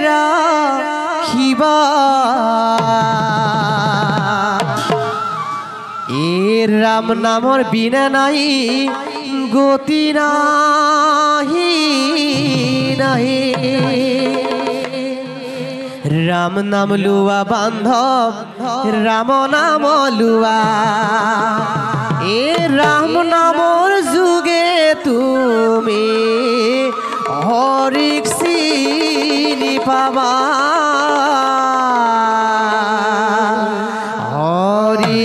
ৰাখিবা এই ৰাম নামৰ বিনা নাই গতি নাহি নাহি ৰাম নাম লুয়া বান্ধব ৰাম নাম লুয়া এ ৰাম নামৰ যুগে তুমি হৰিক চিনি পাবা হৰি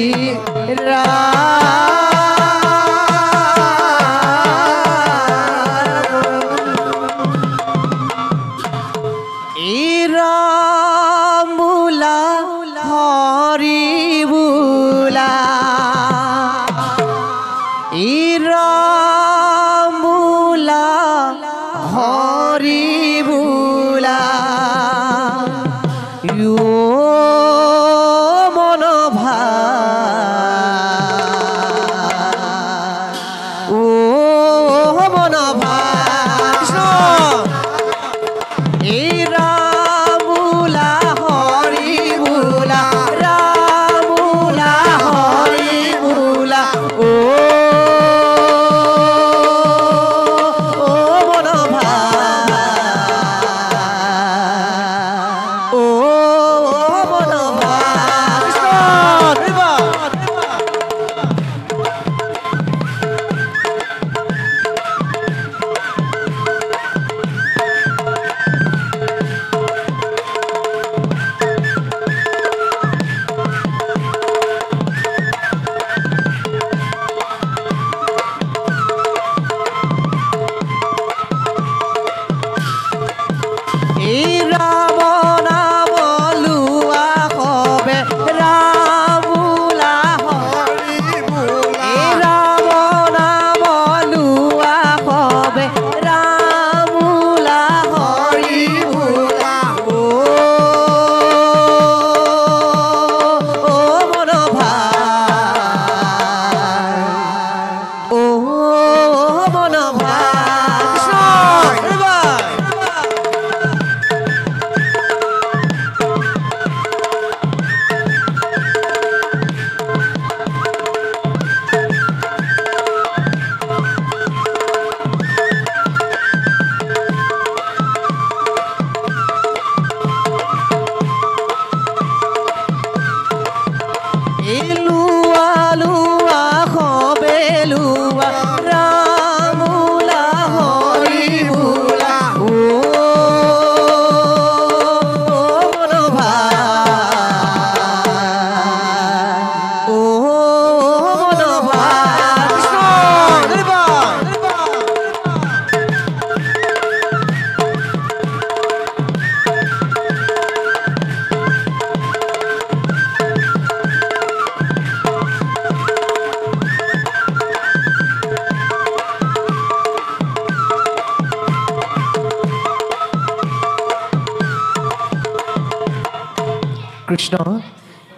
কৃষ্ণ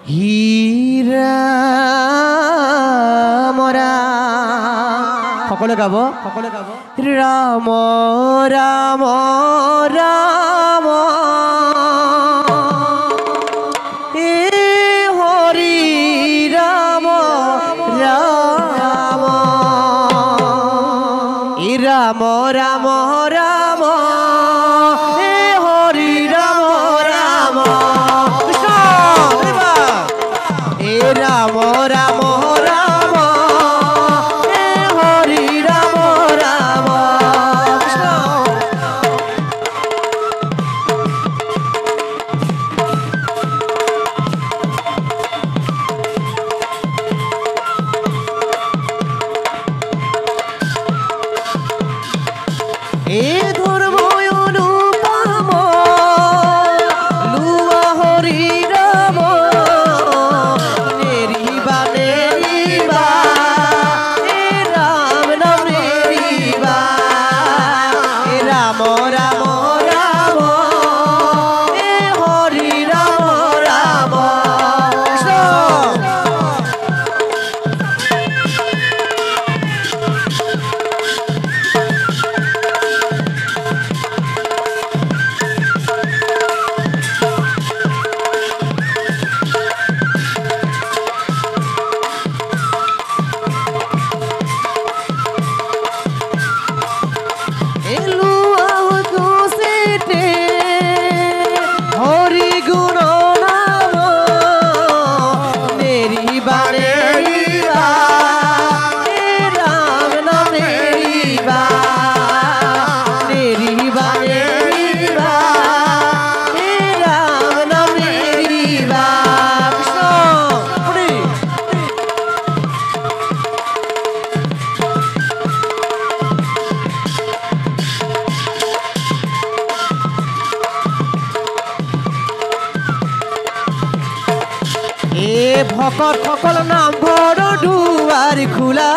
হীৰা মৰা সকলোৱে গাব ৰাম ৰাম ৰাম এ হৰি ৰাম ৰাম এ ৰাম ৰাম ৰাম এ হৰি ৰাম ৰাম কৃষ্ণ এ ৰাম ৰাম ৰাম এ হৰি ৰাম ৰাম কৃষ্ণ এ ধর্ম অনুপম লুয়া হরি রাম নেরিবা নেরিবা এ রাম নাম নেরিবা এ রাম রাম রাম এ হরি রাম রাম কৃষ্ণ হরি গুণ নাম নেরিবা নেরিবা এ রাম নাম নেরিবা নেরিবা নেরিবা এ রাম নাম নেরিবা কৃষ্ণ এ ভকত সকল নামঘৰ দুৱাৰ খোলা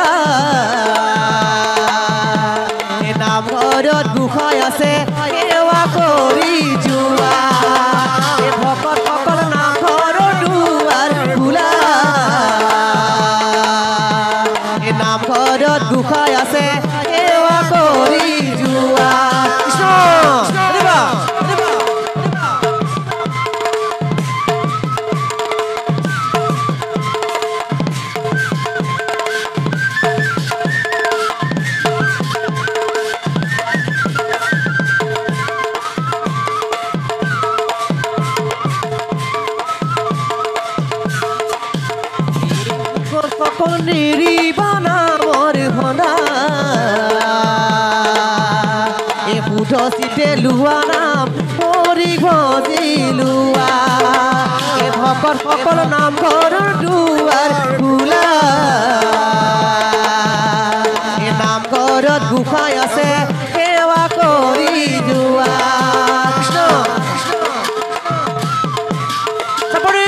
এ নামঘৰত গোসাঁই আছে সেৱা কৰি যোৱা এ ভকত সকল নামঘৰ দুৱাৰ খোলা এ নামঘৰত গোসাঁই আছে সেৱা কৰি যোৱা কৃষ্ণ দেৱা দেৱা নেৰিবা নামৰ ভনা এ বুধ চিতে লোৱা নাম হৰি ভজি লোৱা এ ভকত সকল নামঘৰৰ দুৱাৰ খোলা এ নামঘৰত গোসাঁই আছে সেৱা কৰি যোৱা কৃষ্ণ চাপৰি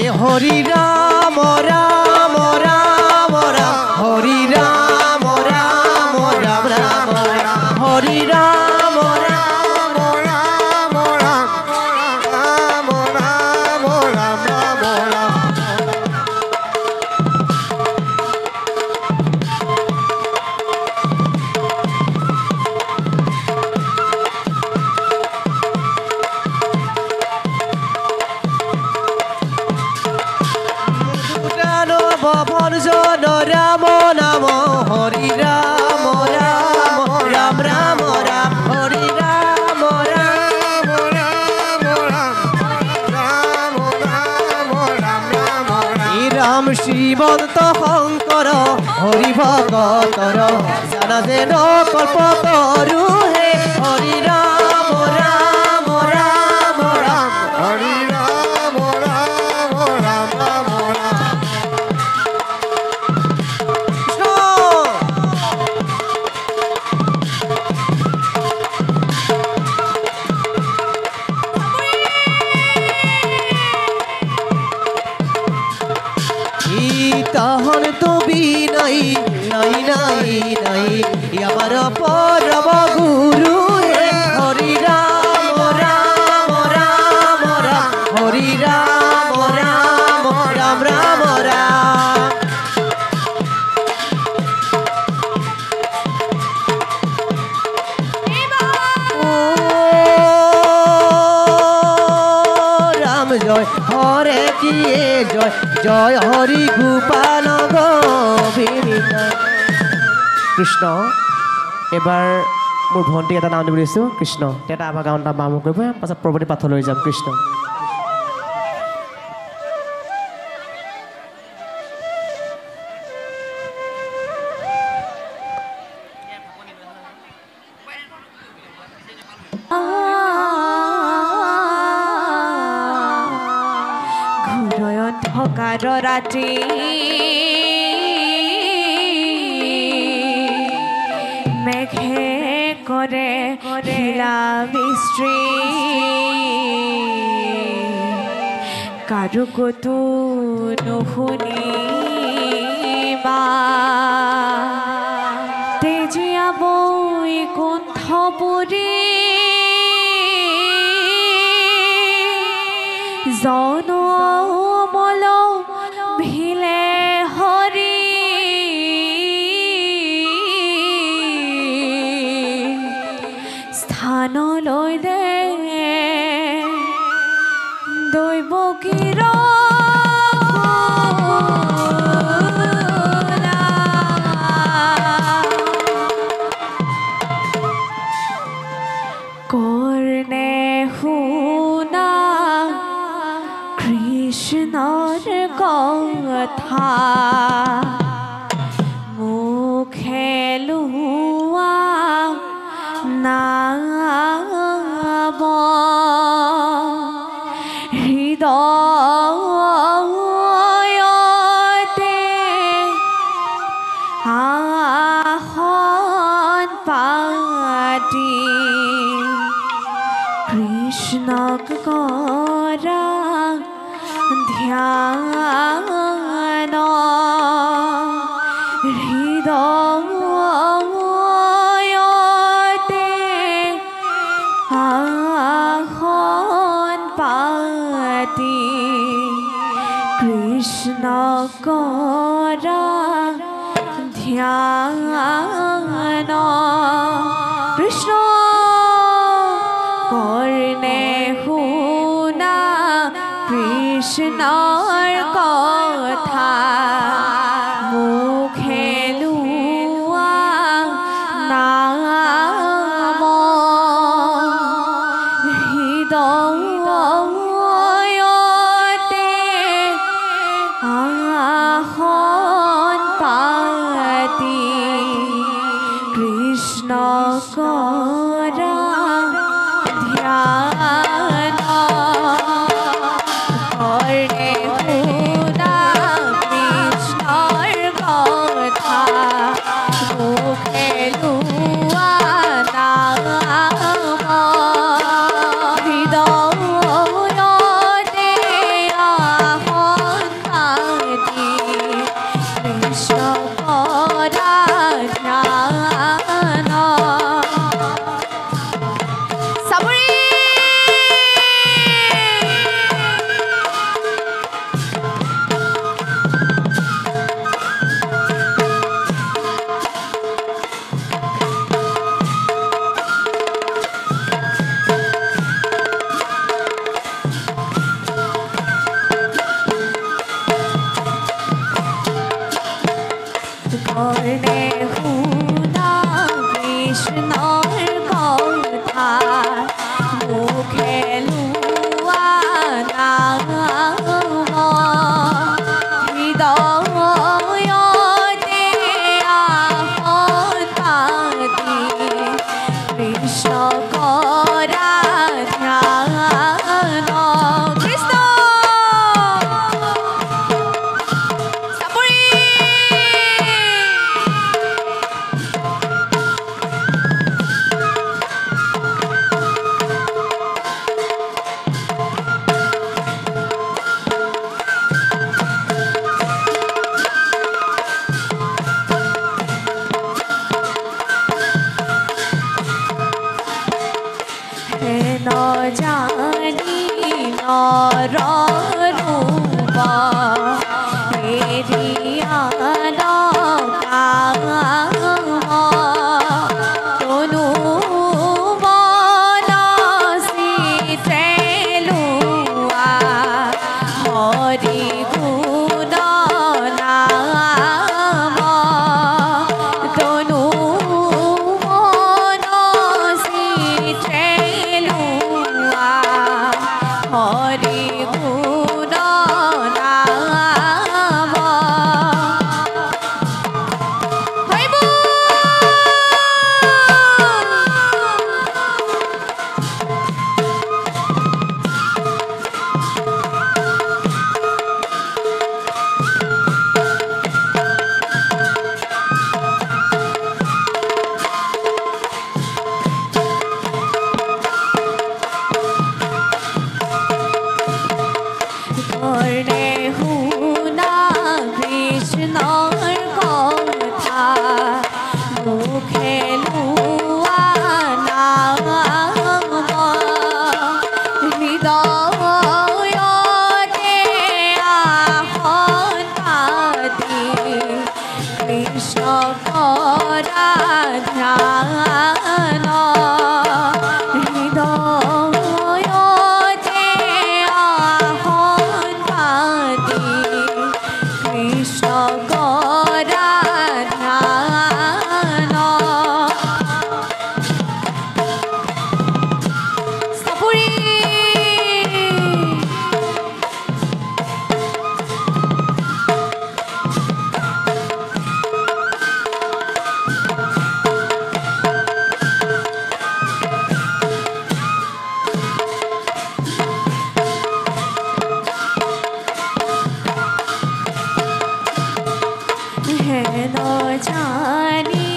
এ হরি রাম রাম রাম রাম হরি রাম রাম রাম রাম হরি রাম রাম রাম রাম রাম রাম রাম রাম রাম ভজন রাম নাম হরি রাম রাম রাম রাম রাম হরি রাম রাম রাম রাম রাম রাম শ্রী রাম শ্রীমন্ত শঙ্কর হরি ভগতর জানা যেন কল্প তরু হে হরি রাম রাম রাম রাম হরি রাম রাম রাম রাম রাম আমাৰ পৰম গুৰু হে হৰি ৰাম ৰাম ৰাম ৰাম হৰি ৰাম ৰাম ৰাম ৰাম ৰাম জয় হৰে কিয়ে জয় জয় হৰি গোপাল গোবিন্দ কৃষ্ণ এবাৰ মোৰ ভণ্টি এটা নাম দিব দিছোঁ কৃষ্ণ এটা আমাৰ গাঁৱত নাম আৰম্ভ কৰিব পাছত প্ৰবতী পাঠলৈ যাম কৃষ্ণ অন্ধকাৰ ৰাতি মেঘে কৰে শিলা মিস্ত্ৰী কাৰো কতো নুশুনিবা তেজীয়া বৈকুণ্ঠ পুৰী জনমল ভিলে হৰি স্থানলৈ দে দৈৱ কৰ্ণে শুনা কৃষ্ণৰ কথা মুখে লোৱা নাব হৃদয়তে আসন পাতি কৃষ্ণক কৰা ধ্যান হৃদয়তে আসন পাতি কৃষ্ণ কৰা ধ্যান কৃষ্ণ কৰ্ণে শুনা কৃষ্ণৰ কথা মুখে লোৱা নাম হৃদয়তে আসন পাতি কৃষ্ণ কৰা ধ্যান কৰ্ণে শুনা কৃষ্ণৰ কথা মুখে লোৱা নাম হৃদয়তে আসন পাতি কৃষ্ণ কৰা ধ্যান জানি নর রূপ হেরিয়া কাম তনু বনসি ত্রেলুয়া হরি গুণ নাম তনু বনসি ত্রেলুয়া হরি গুণ নাম হইব কর্ণে হুনা কৃষ্ণর কথা মুখে লুয়া নাম হৃদয়তে আহন পাতি কৃষ্ণ করা ধ্যান হৃদয়তে আহন পাতি কৃষ্ণ করা ধ্যান সাপুরি হেন জানি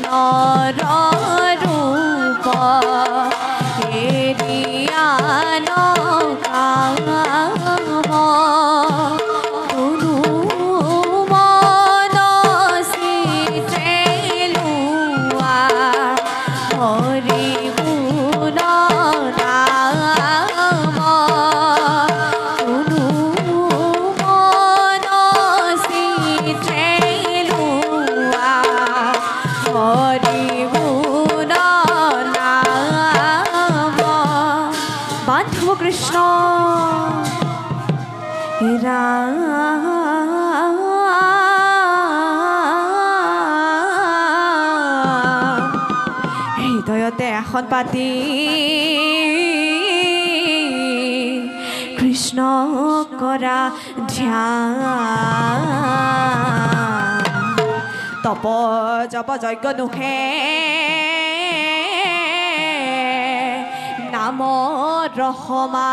নর রূপ হেরিয়ান কাম তনু মনসি ত্রেলুয়া হরি গুণ নাম তনু মনসি ত্রেলুয়া হরি গুণ নাম বান্ধব কৃষ্ণ হৃদয়তে এখন পাতি কৃষ্ণ কৰা ধ্যান তপ জপ যজ্ঞ নুহে নাম ৰসমা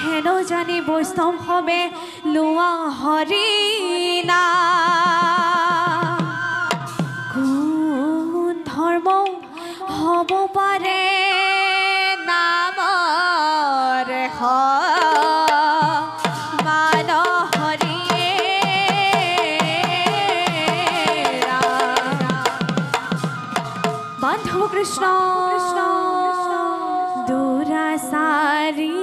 হেন জানি বৈষ্ণৱ হবে লোৱা হৰি নাম কোন ধৰ্ম হ'ব পাৰে নামৰ মান হৰিয়ে ৰাম। বান্ধৱ কৃষ্ণ দুৰাচাৰী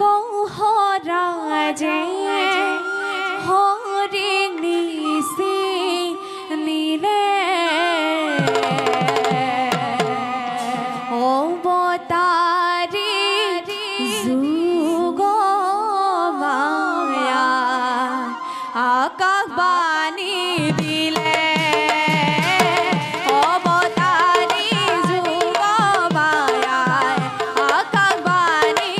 কৌহৰাজে হৰি নিচি নীলে অৱতাৰী যুগ মায়া আকাশবাণী দিলে অৱতাৰী যুগ মায়া আকাশবাণী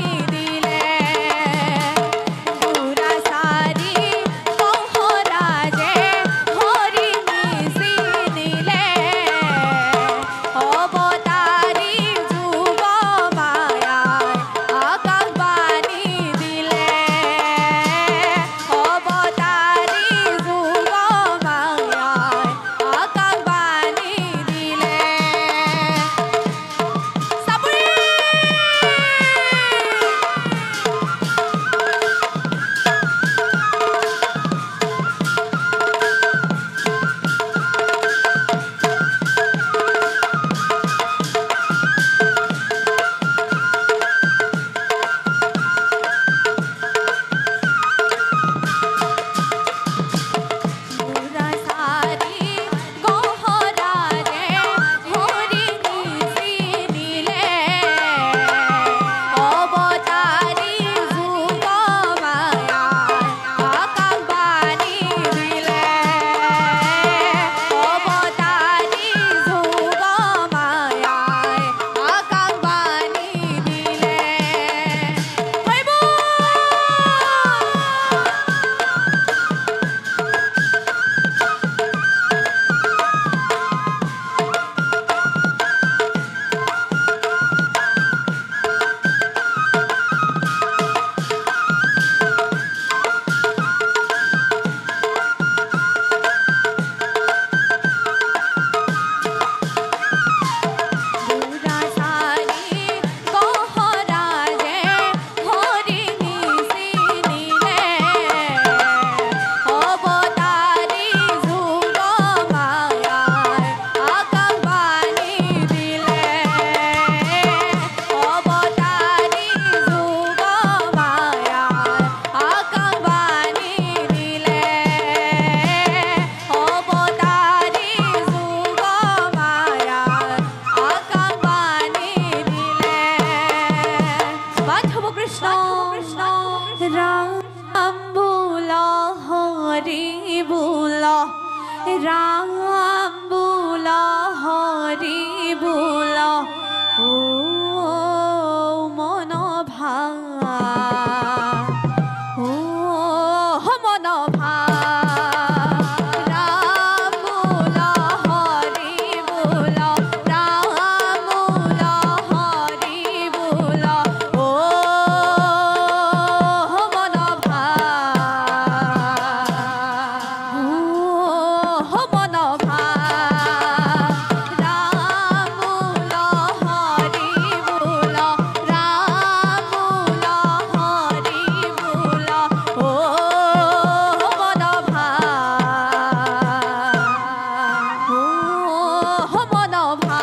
মনভা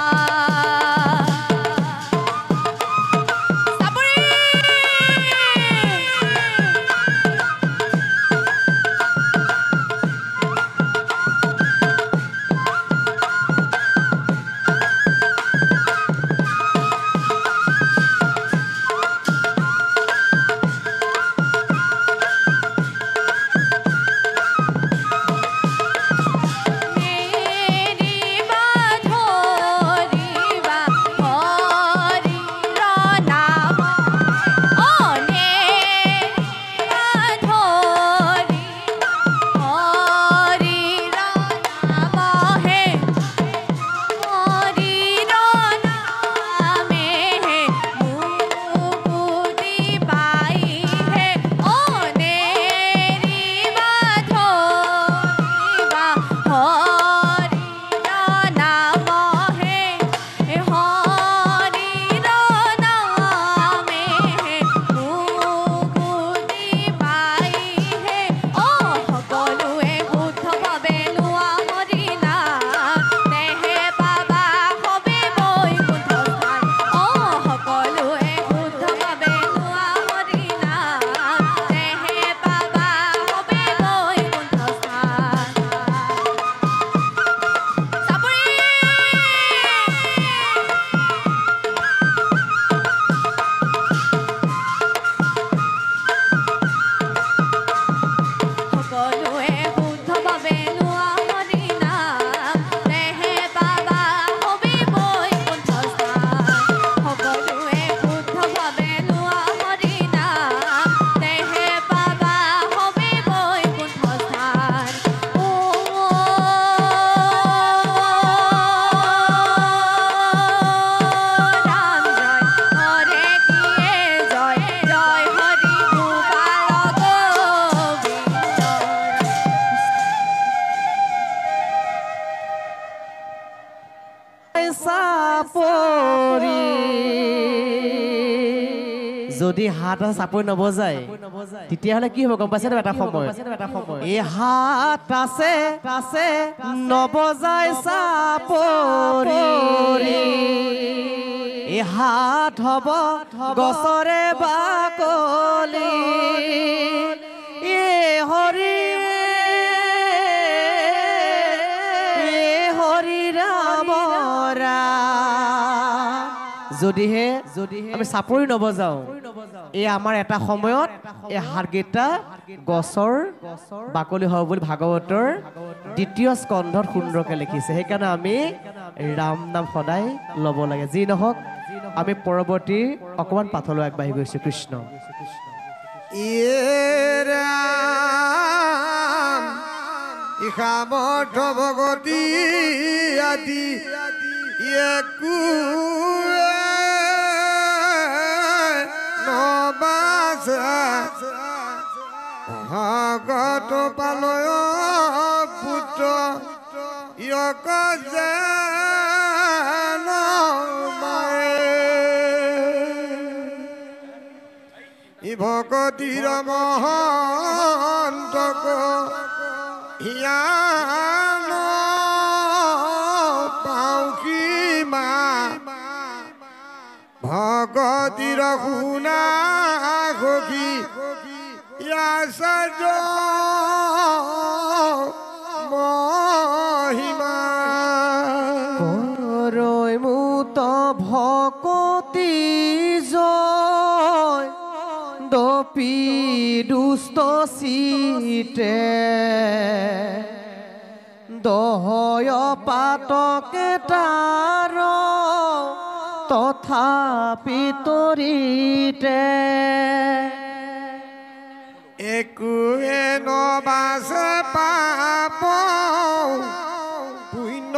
যদি হাত আছে চাপৰি নবজায় তেতিয়াহ'লে কি হ'ব গম পাইছে এটা সময় এই হাত আছে নবজায় চাপৰি এই হাত হ'ব গছৰে বাকলি হৰি ৰাম যদিহে আমি চাপৰি নবজাওঁ এই আমাৰ এটা সময়ত এই হাতকেইটা গছৰ বাকলি হ'ব বুলি ভাগৱতৰ দ্বিতীয় স্কন্ধত সুন্দৰকৈ লিখিছে সেইকাৰণে আমি ৰাম নাম সদায় ল'ব লাগে যি নহওক আমি পৰৱৰ্তী অকণমান পাঠলৈ আগবাঢ়ি গৈছোঁ কৃষ্ণ ইসামৰ্থ ভগতি আদি ভগত পালয় পুত্ৰ ইয়ক ই ভকতিৰ মহন্তক হিয়ান পাউসীমা ভগতিৰ শুনা সখী ইয়াচাৰ্য মহিমা কৰৈ মুত ভকতি জয় দপি দুষ্ট চিতে দহয় পাতকে তাৰ তথাপি তৰিতে একোৱে নবাছে পাপ পুণ্য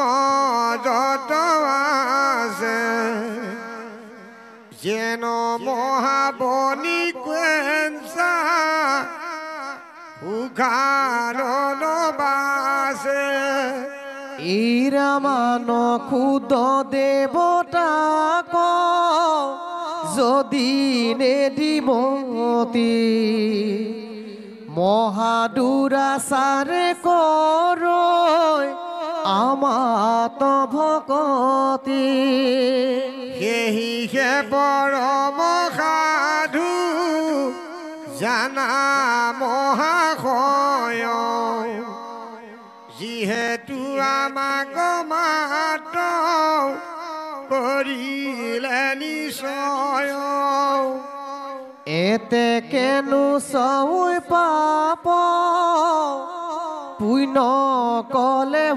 যত আছে যেন মহাবনী কুৱেঞ্চা উঘাৰণ বাছে ইৰামান খুদ দেৱতাক যদি নেদিমতি মহাদুৰাচাৰে কৰৈ আমাত ভকতি সেহিহে পৰম সাধু জানা মহাশয় যিহেতু আমাক মাত কৰিলে নিশ্চয় এতে কেনো চৈ পাপ পুণ্য কলে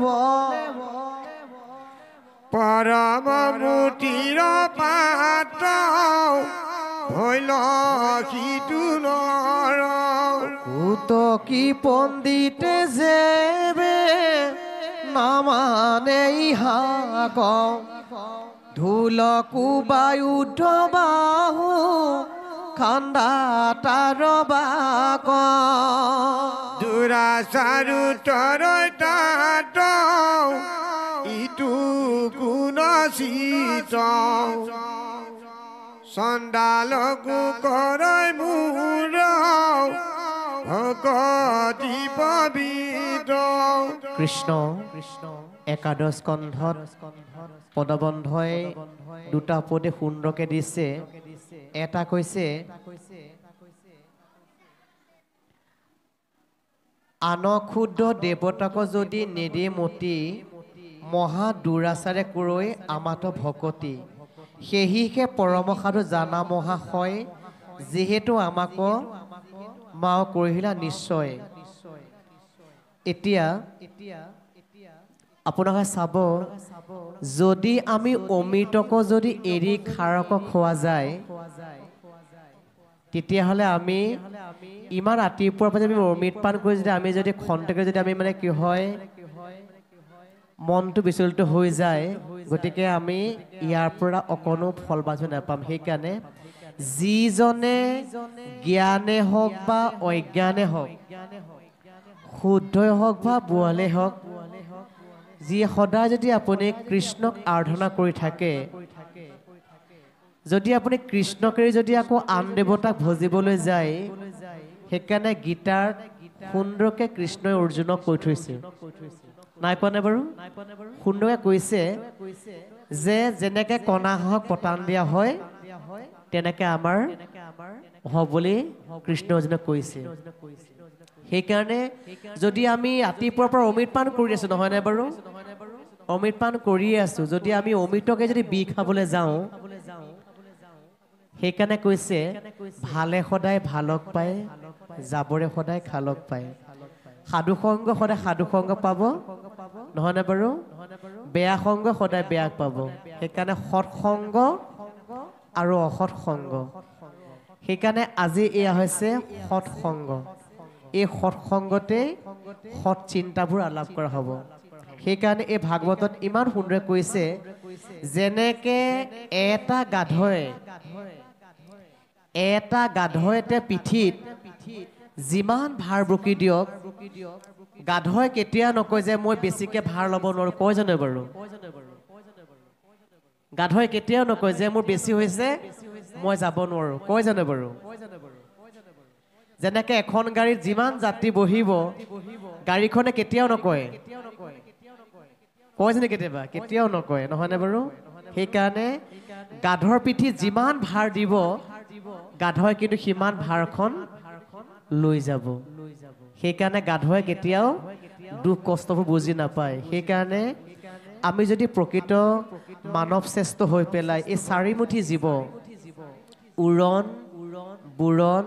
পৰম মূৰ্তিৰ পাত ভৈল সিটো নৰ কুতকি পণ্ডিতে যেবে নামানে ইহা কওঁ ঢোলকো বায়ুধ বাহু খণ্ডা তাৰ বাক দুৰাচাৰু তৰৈ তাত ইটো গুণ চিত চণ্ডালকো কৰৈ মূৰ ভকতি পবিত্ৰ কৃষ্ণ একাদশ স্কন্ধত পদবন্ধই দুটা উপদেশ সুন্দৰকে দিছে এটা কৈছে আন ক্ষুদ্ৰ দেৱতাক যদি নেদে মতি মহা দুৰাচাৰে কৰৈ আমাত ভকতি সেহিহে পৰম সাধু জানা মহাশয় যিহেতু আমাক মাও কৰিলা নিশ্চয় এতিয়া আপোনালোকে চাব যদি আমি অমৃতক যদি এৰি খাৰক খোৱা যায় তেতিয়াহ'লে আমি ইমান ৰাতিপুৱাৰ পৰা যদি অমৃত পান কৰি যদি আমি যদি খন্তেকে যদি আমি মানে কি হয় মনটো বিচলিত হৈ যায় গতিকে আমি ইয়াৰ পৰা অকণো ফল বাজু নাপাম সেইকাৰণে যিজনে জ্ঞানে হওক বা অজ্ঞানে হওক শুদ্ধই হওক বা বোৱালে হওক যি সদায় যদি আপুনি কৃষ্ণক আৰাধনা কৰি থাকে যদি আপুনি কৃষ্ণকে যদি আকৌ আন দেৱতাক ভজিবলৈ যায় সেইকাৰণে গীতাত সুন্দৰকে কৃষ্ণই অৰ্জুনক কৈ থৈছে নাই কোৱা নে বাৰু সুন্দৰকে কৈছে যে যেনেকে কণা হাঁহক পতান দিয়া হয় তেনেকে আমাৰ হ'ব বুলি কৃষ্ণ অৰ্জুনক কৈছে সেইকাৰণে যদি আমি ৰাতিপুৱাৰ পৰা অমৃত পান কৰি আছো নহয়নে বাৰু অমৃত পান কৰিয়ে আছো যদি আমি অমৃতকে যদি বি খাবলৈ যাওঁ সেইকাৰণে কৈছে ভালে সদায় ভালক পায় যাবৰে সদায় খালক পায় সাধু সংগ সদায় সাধু সংগ পাব নহয়নে বাৰু বেয়া সংগ সদায় বেয়া পাব সেইকাৰণে সৎসংগ আৰু অসৎ সংগ সেইকাৰণে আজি এয়া হৈছে সৎসংগ এই সৎসংগতে সৎ চিন্তাবোৰ আলাপ কৰা হ'ব সেইকাৰণে এই ভাগৱতত ইমান সুন্দৰে কৈছে যেনেকে এটা গাধৈতে পিঠিত যিমান ভাৰ বকি দিয়ক গাধৈ কেতিয়া নকয় যে মই বেছিকে ভাৰ ল'ব নোৱাৰো কয় জানো বাৰু গাধৈ কেতিয়াও নকয় যে মোৰ বেছি হৈছে মই যাব নোৱাৰো কয় জানো বাৰু যেনেকে এখন গাড়ীত যিমান যাত্ৰী বহিব গাড়ীখনে কেতিয়াও নকয় কয় জানো কেতিয়াও নকয় নহয়নে বাৰু সেইকাৰণে গাধৰ পিঠিত যিমান ভাৰ দিব গাধই কিন্তু সিমান ভাৰখন লৈ যাব সেইকাৰণে গাধই কেতিয়াও দুখ কষ্টবোৰ বুজি নাপায় সেইকাৰণে আমি যদি প্ৰকৃত মানৱ শ্ৰেষ্ঠ হৈ পেলাই এই চাৰিমুঠি জীৱ উৰণ বুৰণ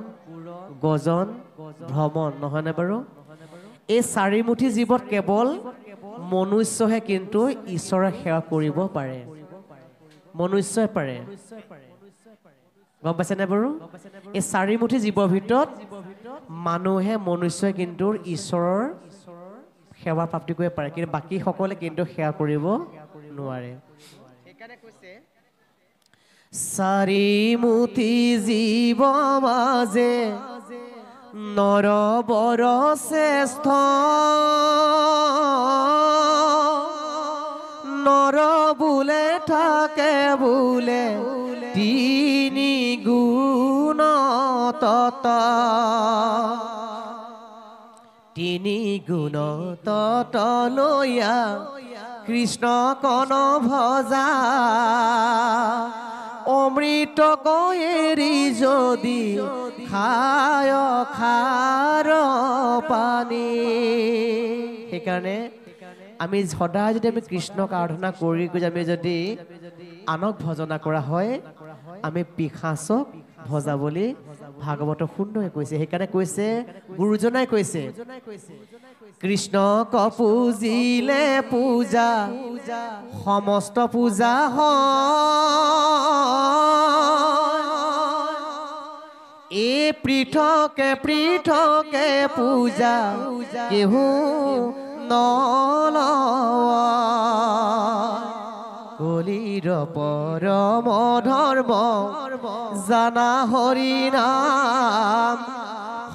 গজন ভ্ৰমণ নহয়নে বাৰু এই চাৰিমুঠি জীৱত কেৱল মনুষ্যহে কিন্তু ঈশ্বৰৰ সেৱা কৰিব পাৰে মনুষ্যই পাৰে গম পাইছেনে বাৰু এই চাৰিমুঠি জীৱৰ ভিতৰত মানুহে মনুষ্যই কিন্তু ঈশ্বৰৰ সেৱা প্ৰাপ্তি কৰিব পাৰে কিন্তু বাকী সকলে কিন্তু সেৱা কৰিব নোৱাৰে সেইকাৰণে কৈছে চাৰিমুঠি জীৱ মাজে নৰ বৰ শ্ৰেষ্ঠ নৰ বোলে থাকে বোলে তিনি গুণ তত তিনি গুণ তত লৈয়া কৃষ্ণ কণ ভজা অমৃত কয়েৰি যদি খায় খাৰ পানী সেইকাৰণে আমি সদায় যদি আমি কৃষ্ণক আৰাধনা কৰি আমি যদি আনক ভজনা কৰা হয় আমি পিশাচক ভজা বুলি ভাগৱত সুন্দৰে কৈছে সেইকাৰণে কৈছে গুৰুজনাই কৈছে কৃষ্ণক পূজিলে পূজা সমস্ত পূজা হয় এ পৃথকে পৃথকে পূজা কেহু কলিৰ পৰম ধৰ্ম জানা হৰি নাম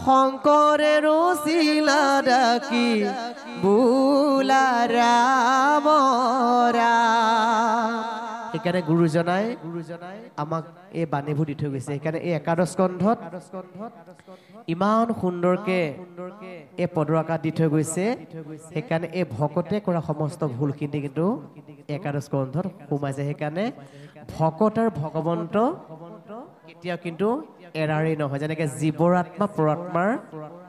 শংকৰে ৰচিলা ডাকি বোলা ৰাম ৰাম সেইকাৰণে গুৰুজনাই আমাক এই বাণীবোৰ দি থৈ গৈছে সেইকাৰণে এই একাদশ স্কন্ধত ইমান সুন্দৰকে এই পদৰ আকাৰ দি থৈ গৈছে সেইকাৰণে এই ভকতে কৰা সমস্ত ভুলখিনি কিন্তু একাদশ স্কন্ধত সোমাইছে সেইকাৰণে ভকত আৰু ভগৱন্ত কেতিয়াও কিন্তু এৰাৰি নহয় যেনেকৈ জীৱৰ আত্মা পৰাত্মাৰ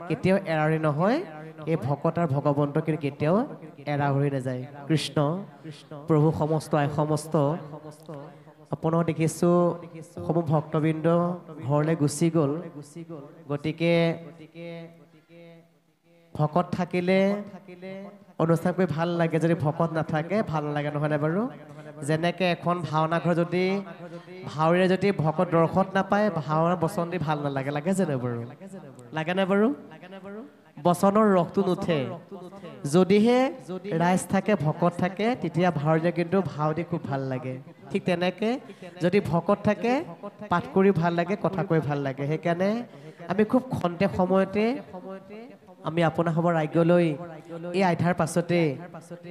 কেতিয়াও এৰাৰি নহয় এই ভকত আৰু ভগৱন্ত কিন্তু কেতিয়াও এৰা হৈ নাযায় কৃষ্ণ প্ৰভু সমস্ত সমস্ত আপোনাক দেখিছোঁ সমূহ ভক্তবৃন্দ ঘৰলৈ গুচি গ'ল গতিকে ভকত থাকিলে অনুষ্ঠান কৰি ভাল লাগে যদি ভকত নাথাকে ভাল নালাগে নহয়নে বাৰু যেনেকৈ এখন ভাওনা ঘৰ যদি ভাওৰীয়ে যদি ভকত দৰ্শন নাপায় ভাওনা বচন দি ভাল নালাগে লাগে জানো বাৰু লাগেনে বাৰু বচনৰ ৰসটো নুঠে যদিহে ৰাইজ থাকে ভকত থাকে তেতিয়া ভাওৰীয়া কিন্তু ভাও দি খুব ভাল লাগে ঠিক তেনেকৈ যদি ভকত থাকে পাঠ কৰি ভাল লাগে কথা কৈ ভাল লাগে সেইকাৰণে আমি খুব খন্তেক সময়তে আমি আপোনাৰ হ'ব ৰাজ্যলৈ এই আধ্যাৰ পাছতে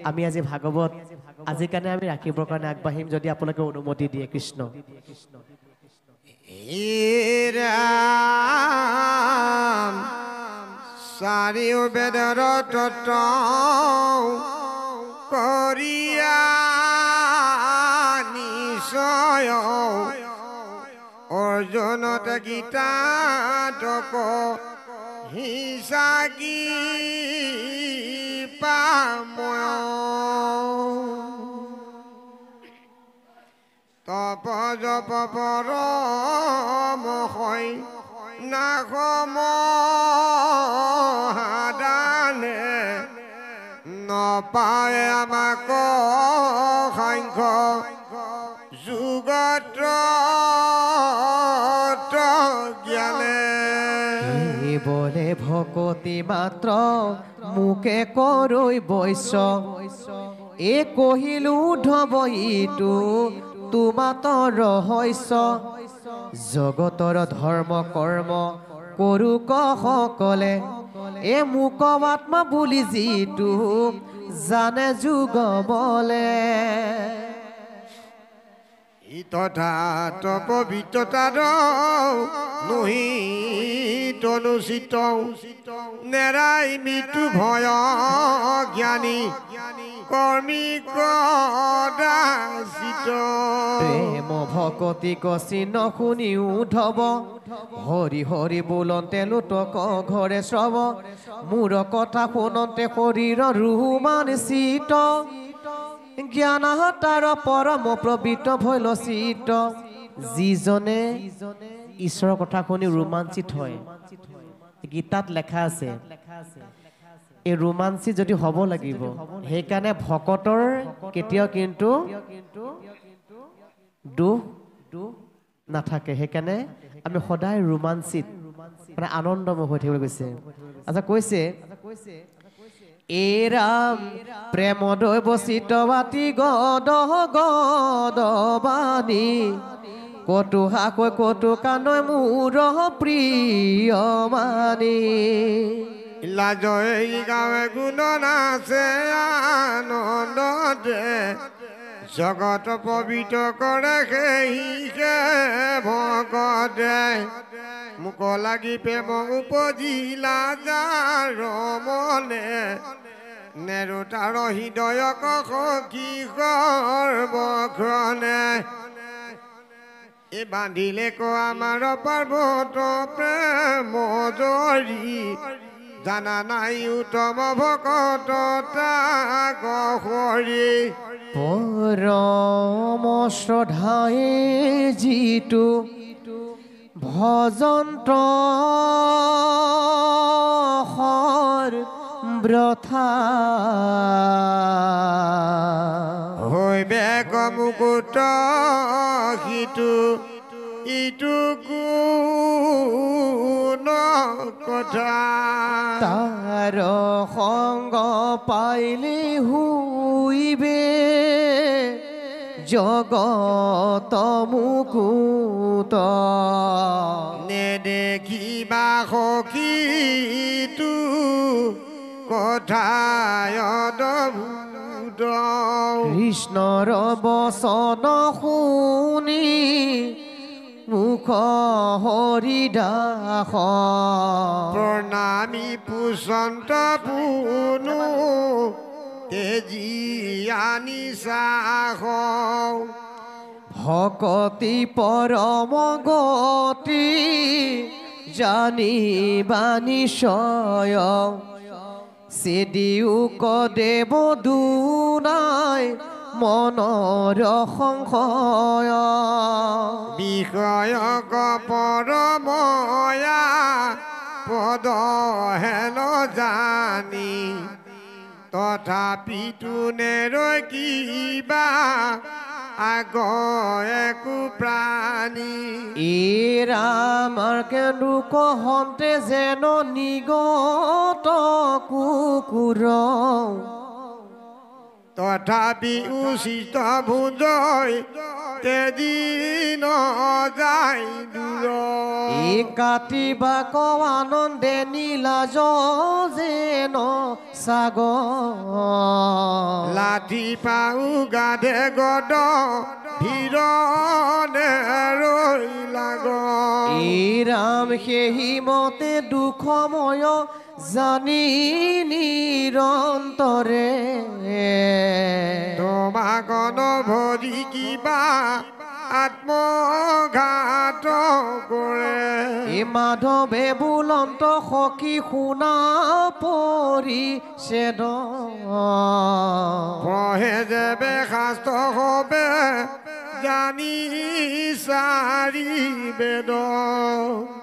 আমি আজি ভাগৱত আজিৰ কাৰণে আমি ৰাখিবৰ কাৰণে আগবাঢ়িম যদি আপোনালোকে অনুমতি দিয়ে কৃষ্ণ ৰাম চাৰিও বেদৰ তত্ত্ব কৰিয়া নিশ্চয় অৰ্জুনত গীতাতক হিচাকি পাময় তপ জপ পৰম হয় নাখম হাদানে নপায় আমাক সাংখ্য যুগত জ্ঞানে বলে ভকতি মাত্ৰ মুকে কৰৈ বৈশ্য এ কহিলো উদ্ধৱ ইটো তোমাতৰ ৰহস্য জগতৰ ধৰ্ম কৰ্ম কৰো সকলে এ মুকমাত্মা বুলি যিটো জানে যুগ বলে তথা তপবিত্ৰতাৰ নহিত অনুচিত নেৰাই মৃত্যু ভয় জ্ঞানী কৰ্মী কদাচিত প্ৰেম ভকতি কচিন শুনি উদ্ধৱ হৰি হৰি বোলন্তে লোটক ঘৰে শ্ৰৱ মোৰ কথা শুনন্তে শৰীৰ ৰোমাঞ্চিত জ্ঞানহতাৰ পৰম প্ৰবৃত ভৈল চিত যিজনে ঈশ্বৰৰ কথা শুনি ৰোমাঞ্চিত হয় গীতাত লেখা আছে এই ৰোমাঞ্চিত যদি হ'ব লাগিব সেইকাৰণে ভকতৰ কেতিয়াও কিন্তু দুখ নাথাকে সেইকাৰণে আমি সদায় ৰোমাঞ্চিত মানে আনন্দময় হৈ থাকিবলৈ কৈছে আচ্ছা কৈছে এ ৰাম প্ৰেম দৈৱচিত বাতি গদ গদবাণী কতো হাকৈ কতো কানৈ মোৰ প্ৰিয় মানি লাজই গাঁৱে গুণ নাচে আনন্দতে জগত পবিত্ৰ কৰে সেইকে ভকতে মোক লাগি প্ৰেম উপজিলা যাৰ মনে নেৰুতাৰ হৃদয়ক সখী সৰ্বক্ষণে এই বান্ধিলে ক আমাৰ পাৰ্বত প্ৰেম জৰি জানা নাই উত্তম ভকত তাক হৰি পৰম শ্ৰদ্ধায়ে যিটো ভজন্ত হৰ ব্ৰথা হৈবে মুকুট সিটো ইটো গুণ কথা তাৰ সংগ পাইলে হুইবে জগত মুকুত নেদেখিবা সখীটো কথায় অদ্ভুত কৃষ্ণৰ বচন শুনি মুখ হৰিদাস প্ৰণামী পুষন্ত পুনু তেজি আনি চাহ ভকতি পৰম গতি জানিবা নিশ্চয় চেদিউক দেৱ দুনাই মনৰ সংশয় বিষয়ক পৰময়া পদ হেন জানি তথাপিতো নেৰৈ কিবা আগ একো প্ৰাণী ৰামাৰ কেন্দুক হন্তে যেন নিগত কুকুৰ তথাপি উচিত ভুজয় তেদিন যায় দূৰ কাটিবা ক আনন্দে নীলাজ যেন সাগ লাঠি পাও গাধে গদ ভিৰনে ৰৈ লাগ ৰাম সেহি মতে দুখময় জানি নিৰন্তৰে তোমাক নভৰি কিবা আত্মঘাত কৰে মাধৱে বুলন্ত সখী শুনা পৰিছেদ পঢ়ে যেবে শাস্ত্ৰ হবে জানি চাৰি বেদ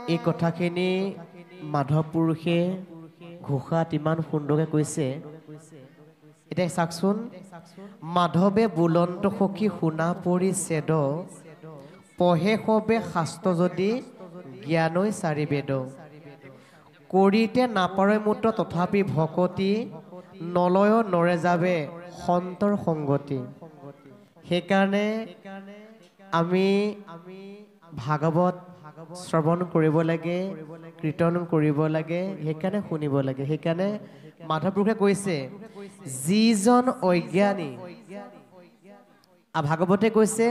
এই কথাখিনি মাধৱ পুৰুষে ঘোষাত ইমান সুন্দৰকে কৈছে এতিয়া চাওকচোন মাধৱে বুলন্ত সখী শুনা পৰিছেদ পঢ়ে সবে শাস্ত্ৰ যদি জ্ঞানৈ চাৰি বেদ কৰিতে নাপাৰে মুত্ৰ তথাপি ভকতি নলয় নৰে যাবে সন্তৰ সংগতি সেইকাৰণে আমি ভাগৱত শ্ৰৱণ কৰিব লাগে কীৰ্তন কৰিব লাগে সেইকাৰণে শুনিব লাগে সেইকাৰণে মাধৱ পুৰুষে কৈছে যিজন অজ্ঞানী ভাগৱতে কৈছে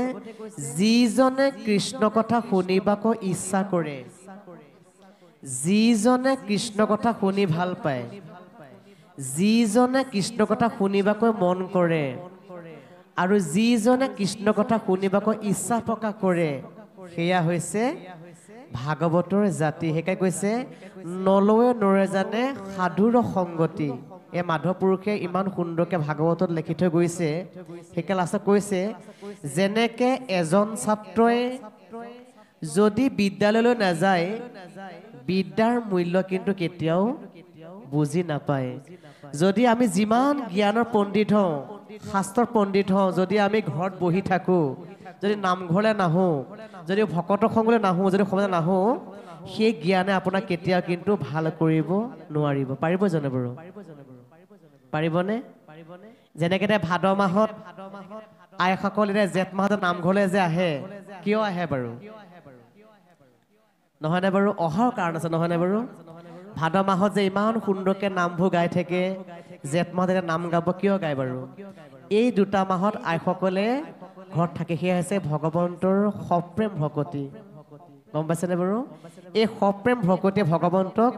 যিজনে কৃষ্ণ কথা শুনিবাক ইচ্ছা কৰে যিজনে কৃষ্ণ কথা শুনি ভাল পায় যিজনে কৃষ্ণ কথা শুনিবাকৈ মন কৰে আৰু যিজনে কৃষ্ণ কথা শুনিবাকৈ ইচ্ছা প্ৰকাশ কৰে সেয়া হৈছে ভাগৱতৰ জাতি সেইকাৰণে কৈছে নলয়ে নৰে জানে সাধুৰ সংগতি এই মাধৱ পুৰুষে ইমান সুন্দৰকে ভাগৱতত লিখি থৈ গৈছে সেইকাৰণে লাষ্টত কৈছে যেনেকে এজন ছাত্ৰই যদি বিদ্যালয়লৈ নাযায় বিদ্যাৰ মূল্য কিন্তু কেতিয়াও বুজি নাপায় যদি আমি যিমান জ্ঞানৰ পণ্ডিত হওঁ শাস্ত্ৰৰ পণ্ডিত হওঁ যদি আমি ঘৰত বহি থাকোঁ যদি নামঘৰলৈ নাহোঁ যদি ভকতৰ সংঘলৈ নাহোঁ যদি সমাজলৈ নাহোঁ সেই জ্ঞানে আপোনাক কেতিয়াও কিন্তু ভাল কৰিব নোৱাৰিব পাৰিব জানো বাৰু পাৰিবনে যেনেকৈ এতিয়া ভাদ মাহত আইসকল এতিয়া জেঠ মাহত নামঘৰলৈ যে আহে কিয় আহে বাৰু নহয়নে বাৰু অহাৰ কাৰণ আছে নহয়নে বাৰু ভাদ মাহত যে ইমান সুন্দৰকৈ নামবোৰ গাই থাকে জেঠ মাহত এতিয়া নাম গাব কিয় গায় বাৰু এই দুটা মাহত আইসকলে ঘৰত থাকে সেয়া হৈছে ভগৱন্তৰ সপ্ৰেম ভকতি গম পাইছেনে বাৰু এই সপ্ৰেম ভকতিয়ে ভগৱন্তক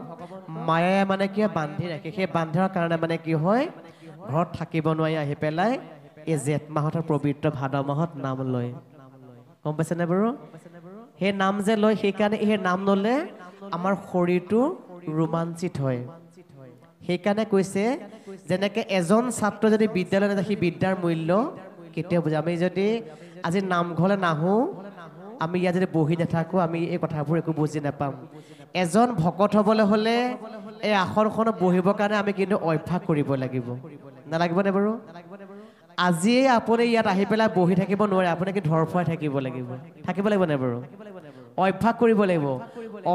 মায়াই মানে কি বান্ধি ৰাখে সেই বান্ধাৰ কাৰণে মানে কি হয় ঘৰত থাকিব নোৱাৰি আহি পেলাই এই জেঠ মাহৰ পবিত্ৰ ভাদ মাহত নাম লয় গম পাইছেনে বাৰু সেই নাম যে লয় সেইকাৰণে সেই নাম ল'লে আমাৰ শৰীৰটো ৰোমাঞ্চিত হয় সেইকাৰণে কৈছে যেনেকৈ এজন ছাত্ৰ যদি বিদ্যালয় নাযায় সি বিদ্যাৰ মূল্য কেতিয়াও বুজে আমি যদি আজি নামঘৰলৈ নাহোঁ আমি ইয়াত যদি বহি নাথাকোঁ আমি এই কথাবোৰ একো বুজি নাপাম এজন ভকত হ'বলৈ হ'লে এই আসনখনত বহিবৰ কাৰণে আমি কিন্তু অভ্যাস কৰিব লাগিব নালাগিবনে বাৰু আজিয়ে আপুনি ইয়াত আহি পেলাই বহি থাকিব নোৱাৰে আপুনি কি ধৰফৰাই থাকিব লাগিবনে বাৰু অভ্যাস কৰিব লাগিব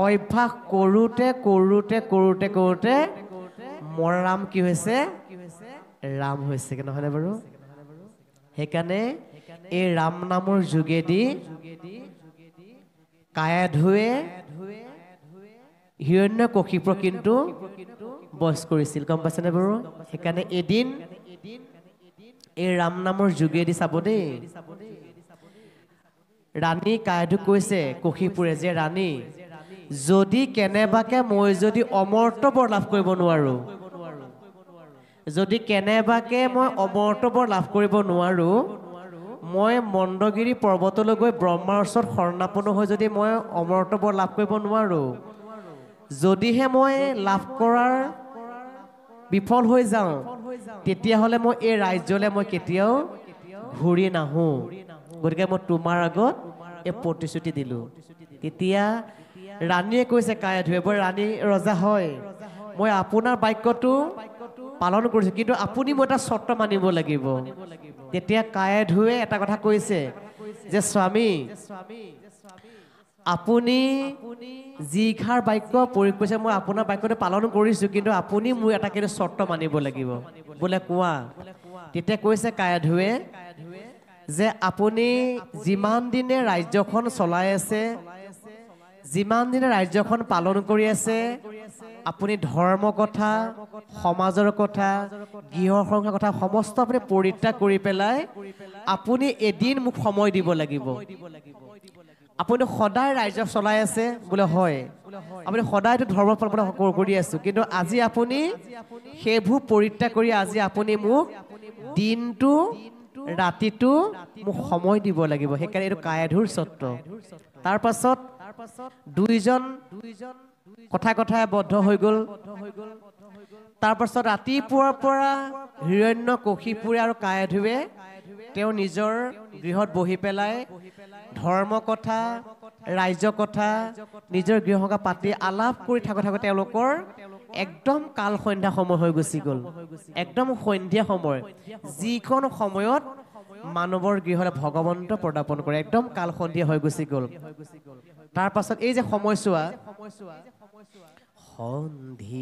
অভ্যাস কৰোঁতে কৰোঁতে কৰোঁতে কৰোঁতে মোৰ ৰাম কি হৈছে ৰাম হৈছে নহয়নে বাৰু সেইকাৰণে এই ৰাম নামৰ যোগেদি কায়াধুৱে হিৰণ্যকশিপুৰ কিন্তু বধ কৰিছিল গম পাইছেনে বাৰু সেইকাৰণে এদিন এই ৰাম নামৰ যোগেদি চাব দেই ৰাণী কায়াধুক কৈছে কশিপুৰে যে ৰাণী যদি কেনেবাকে মই যদি অমৰ্ত্য বৰ লাভ কৰিব নোৱাৰোঁ যদি কেনেবাকে মই অমৰ্ত্য বৰ লাভ কৰিব নোৱাৰোঁ মই মন্দগিৰি পৰ্বতলৈ গৈ ব্ৰহ্মাৰ ওচৰত শৰণাপন্ন হৈ যদি মই অমৰ্ত্য বৰ লাভ কৰিব নোৱাৰোঁ যদিহে মই লাভ কৰাৰ বিফল হৈ যাওঁ তেতিয়াহ'লে মই এই ৰাজ্যলৈ মই কেতিয়াও ঘূৰি নাহোঁ গতিকে মই তোমাৰ আগত এই প্ৰতিশ্ৰুতি দিলোঁ তেতিয়া ৰাণীয়ে কৈছে কায়াধুৱে মই ৰাণী ৰজা হয় মই আপোনাৰ বাক্যটো পালন কৰিছোঁ কিন্তু আপুনি মই এটা চৰ্ত মানিব লাগিব তেতিয়া কায়াধুৱে এটা কথা কৈছে যে স্বামী আপুনি যিষাৰ বাক্য প্ৰয়োগ কৰিছে মই আপোনাৰ বাক্যটো পালন কৰিছোঁ কিন্তু আপুনি মোৰ এটা কিন্তু চৰ্ত মানিব লাগিব বোলে কোৱা তেতিয়া কৈছে কায়াধুৱে যে আপুনি যিমান দিনে ৰাজ্যখন চলাই আছে যিমান দিনে ৰাজ্যখন পালন কৰি আছে আপুনি ধৰ্ম কথা সমাজৰ কথা গৃহ সংসাৰৰ কথা সমস্ত আপুনি পৰিত্যাগ কৰি পেলাই আপুনি এদিন মোক সময় দিব লাগিব আপুনি সদায় ৰাজ্য চলাই আছে বোলে হয় আপুনি সদায়তো ধৰ্ম পালন কৰি আছোঁ কিন্তু আজি আপুনি সেইবোৰ পৰিত্যাগ কৰি আজি আপুনি মোক দিনটো ৰাতিটো মোক সময় দিব লাগিব সেইকাৰণে এইটো কায়াধুৰ চৰ্ত তাৰ পাছত দুইজন কথাই বদ্ধ হৈ গ'ল তাৰ পাছত ৰাতিপুৱাৰ পৰা হিৰণ্যকশিপুৰে আৰু কায়াধুৱে তেওঁ নিজৰ গৃহত বহি পেলাই ধৰ্ম কথা ৰাজ্য কথা নিজৰ গৃহ সংসাৰ পাতি আলাপ কৰি থাকোঁতে তেওঁলোকৰ একদম কাল সন্ধ্যা সময় হৈ গুচি গ'ল একদম সন্ধিয়া সময় যিখন সময়ত মানৱৰ গৃহলৈ ভগৱন্ত পদাৰ্পণ কৰে একদম কাল সন্ধিয়া হৈ গুচি গ'ল তাৰ পাছত এই যে সময়ছোৱা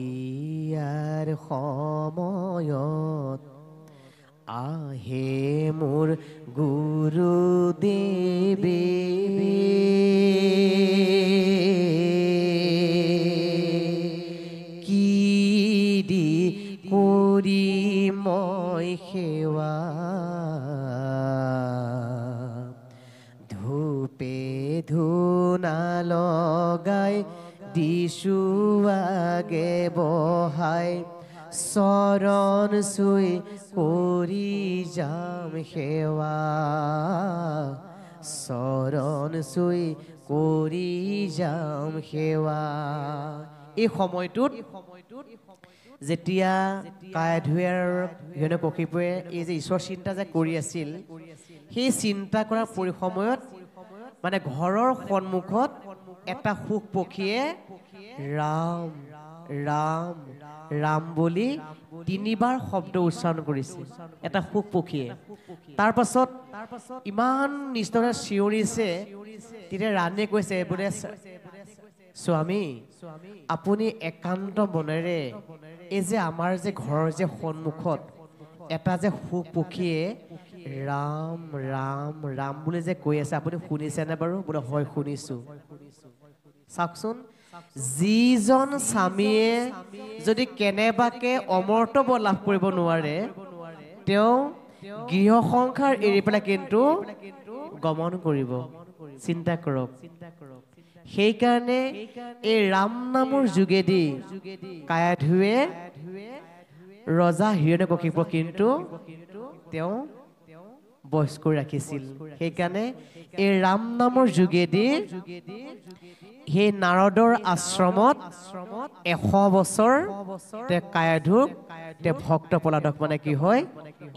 সন্ধিয়াৰ সময়ত আহে মোৰ গুৰুদেৱে কি দি কৰি মই সেৱা ধূপে ধূনা লগাই দিছোঁ আগে বহাই চৰণ চুই কৰি যাম সেৱা চৰণ চুই কৰি যাম সেৱা এই সময়টোত যেতিয়া কায়াধুৱে আৰু হিৰণ্যকশিপুৰে এই যে ঈশ্বৰ চিন্তা যে কৰি আছিল সেই চিন্তা কৰাৰ সময়ত মানে ঘৰৰ সন্মুখত এটা সুখ পক্ষীয়ে ৰাম ৰাম ৰাম বুলি তিনিবাৰ শব্দ উচ্চাৰণ কৰিছে এটা সুখ পক্ষীয়ে তাৰ পাছত ইমান নিষ্ঠৰে চিঞৰিছে তেতিয়া ৰাণীয়ে কৈছে বোলে স্বামী আপুনি একান্ত মনেৰে এই যে আমাৰ যে ঘৰৰ যে সন্মুখত এটা যে সুখ পক্ষীয়ে ৰাম ৰাম ৰাম বুলি যে কৈ আছে আপুনি শুনিছেনে বাৰু বোলে হয় শুনিছোঁ চাওকচোন যিজন স্বামীয়ে যদি কেনেবাকে অমৰ্ত্য বল লাভ কৰিব নোৱাৰে তেওঁ গৃহ সংসাৰ এৰি পেলাই কিন্তু গমন কৰিব চিন্তা কৰক সেইকাৰণে এই ৰাম নামৰ যোগেদি কায়াধুৱে ৰজা হিৰণ্যকশিপুৰ কিন্তু তেওঁ বশ কৰি ৰাখিছিল সেইকাৰণে এই ৰাম নামৰ যোগেদি সেই নাৰদৰ আশ্ৰমত 100 বছৰ তে কায়াধুক তে ভক্ত প্ৰহ্লাদক মানে কি হয়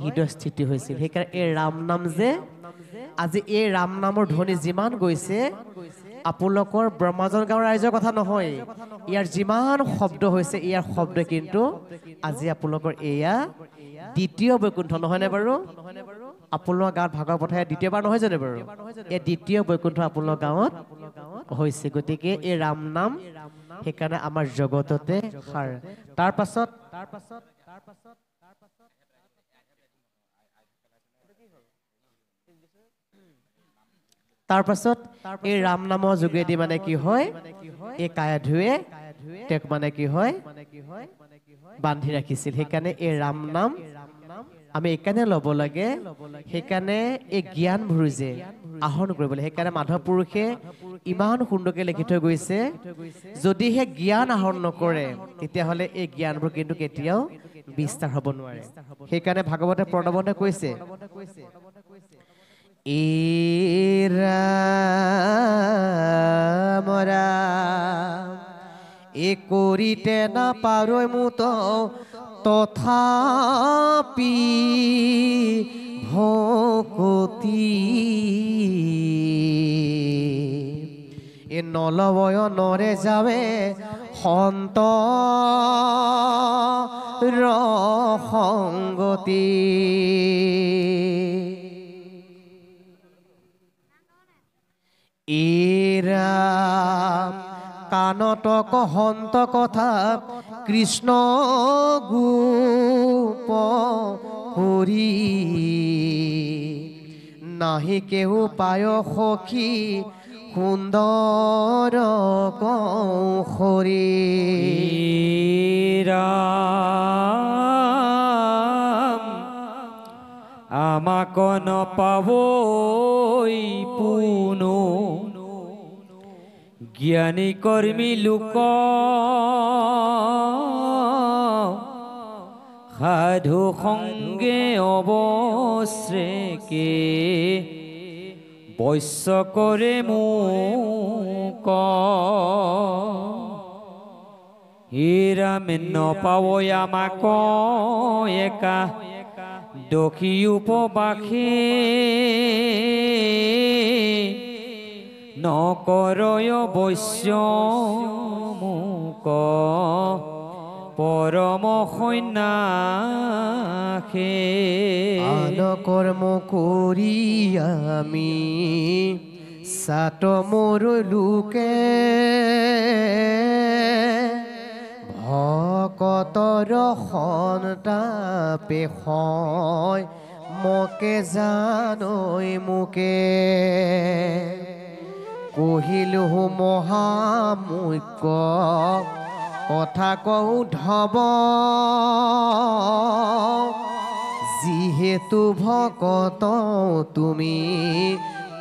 হৃদয়স্থিতি হৈছিল সেইকাৰণে এই ৰাম নাম যে আজি এই ৰাম নামৰ ধ্বনি যিমান গৈছে আপোনালোকৰ ব্ৰহ্মাজন গাঁৱৰ ৰাইজৰ কথা নহয় ইয়াৰ যিমান শব্দ হৈছে ইয়াৰ শব্দ কিন্তু আজি আপোনালোকৰ এয়া দ্বিতীয় বৈকুণ্ঠ নহয়নে বাৰু আপোনালোকৰ গাঁৱত ভাগৱত পঠাই দ্বিতীয়বাৰ নহয় জানো বাৰু এই দ্বিতীয় বৈকুণ্ঠ আপোনালোকৰ গাঁৱত হৈছে গতিকে এই ৰাম নাম সেইকাৰণে আমাৰ জগততে সাৰ তাৰ পাছত এই ৰাম নামৰ যোগেদি মানে কি হয় এই কায়াধুৱে তেওঁক মানে কি হয় বান্ধি ৰাখিছিল সেইকাৰণে এই ৰাম নাম আমি এইকাৰণে ল'ব লাগে সেইকাৰণে এই জ্ঞানবোৰ যে আহৰণ কৰিবলৈ সেইকাৰণে মাধৱ পুৰুষে ইমান সুন্দৰকৈ লিখি থৈ গৈছে যদিহে জ্ঞান আহৰণ নকৰে তেতিয়াহ'লে এই জ্ঞানবোৰ কিন্তু কেতিয়াও বিস্তাৰ হ'ব নোৱাৰে সেইকাৰণে ভাগৱতে প্ৰণৱতে কৈছে ৰাম ৰাম এ কৰিতে নাপাৰৈ মুত তথাপি ভকতি এ নলবয় নৰে যাবে সন্ত সংগতি এৰা কানতক হন্ত কথা কৃষ্ণ গোপ হৰি নাহি কেহু পায় সখী সুন্দৰ কৌশৰী ৰাম আমাক নপাবই পুনো জ্ঞানী কৰ্মী লোক সাধু সংগে অৱশ্ৰেকে বৈশ্য কৰে মোক হে ৰাম নপাবই আমাক একা দক্ষী উপবাসে নকৰয় বৈশ্য মোক পৰম সন্যাসে আন কৰ্ম কৰি আমি সাত মোৰ লোকে ভকতৰ সন্তাপে হয় মকে জানৈ মোকে কহিলো মহামুখ্য কথা কওঁ ধব যিহেতু ভকত তুমি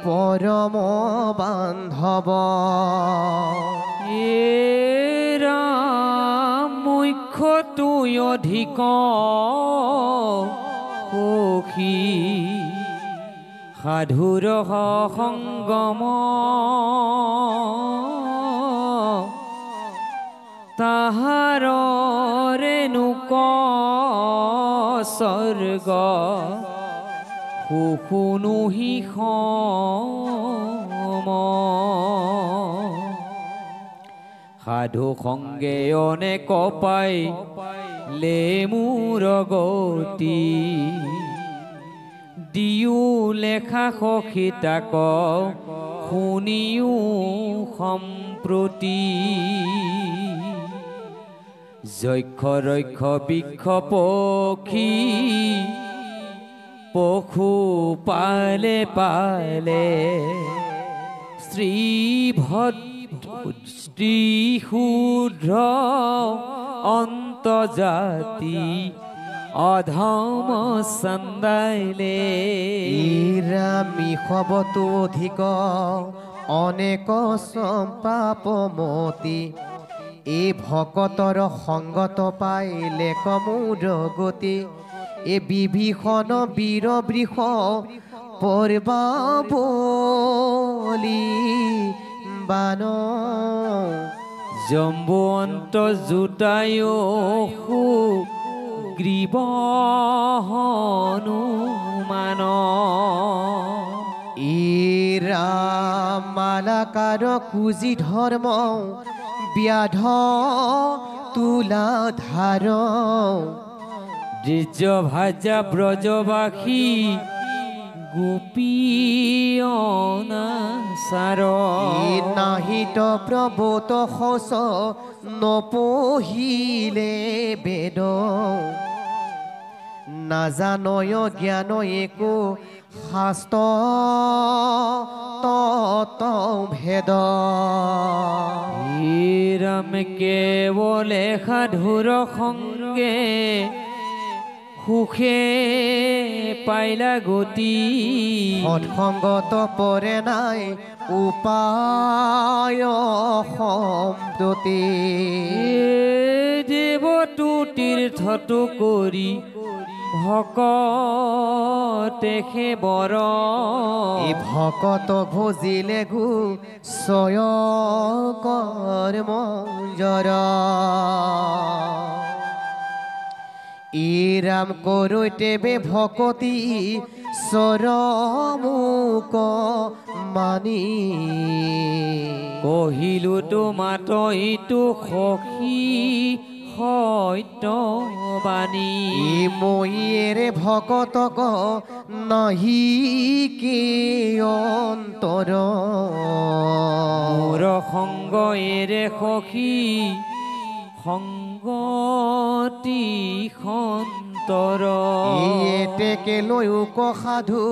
পৰম বান্ধৱ এ ৰাম মুখ্য তুই অধিক সখী সাধুৰ সংগম তাহাৰ ৰেণুক স্বৰ্গ শুনুহি সম সাধু সংগে অনেক পাই লে মোৰ গতি দিও লেখা সখী তাক শুনিও সম্প্ৰতি যক্ষ ৰক্ষ বৃক্ষ পক্ষী পশু পালে পালে শ্ৰী শূদ্ৰ অন্তজাতি অধম চন্দাইলে ইৰামি হবতো অধিক অনেক সম্পাপমতি এই ভকতৰ সংগত পাইলে কমোৰ গতি এ বিভীষণ বীৰ বৃষ পৰবা বলি বান জম্বন্ত জোতায়ো গ্ৰীব হনুমান মালাকাৰ কুজি ধৰ্ম ব্যাধ তুলা ধাৰ দ্বিজভাজা ব্ৰজবাসী গোপীয়নাচাৰ নাহিত প্ৰবোত শৌচ নপঢ়িলে বেদ নাজানয় জ্ঞান একো শাস্ত্ৰ তত ভেদ ৰাম কেৱলে সাধুৰ সংগে সুখে পাইলা গতি সৎসংগত পৰে নাই উপায় সম্প্ৰতি দেৱতো তীৰ্থটো কৰি ভকতে বৰ এই ভকত ভজিলে গু ছয় কৰ্ম জৰ ৰাম কৰৈতেবে ভকতি চৰমুক মানি কহিলো তো মাত ইটো সখী সত্যবাণী মইয়েৰে ভকতক নাহি কে অন্তৰ মোৰ সংগ এৰে সখী সংগতি সন্তৰ এতেকে লৈক সাধু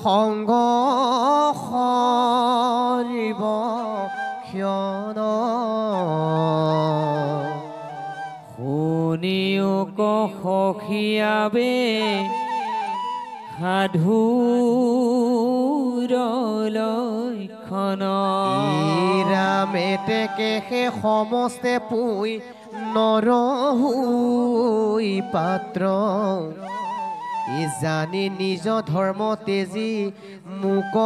সংগ সৰিব ক্ষণ শুনিও ক সখীয়াবে সাধুৰ লক্ষণ ৰাম এতেকে সে সমস্তে পুই নৰহুই পাত্ৰ জানি নিজ ধৰ্ম তেজি মোক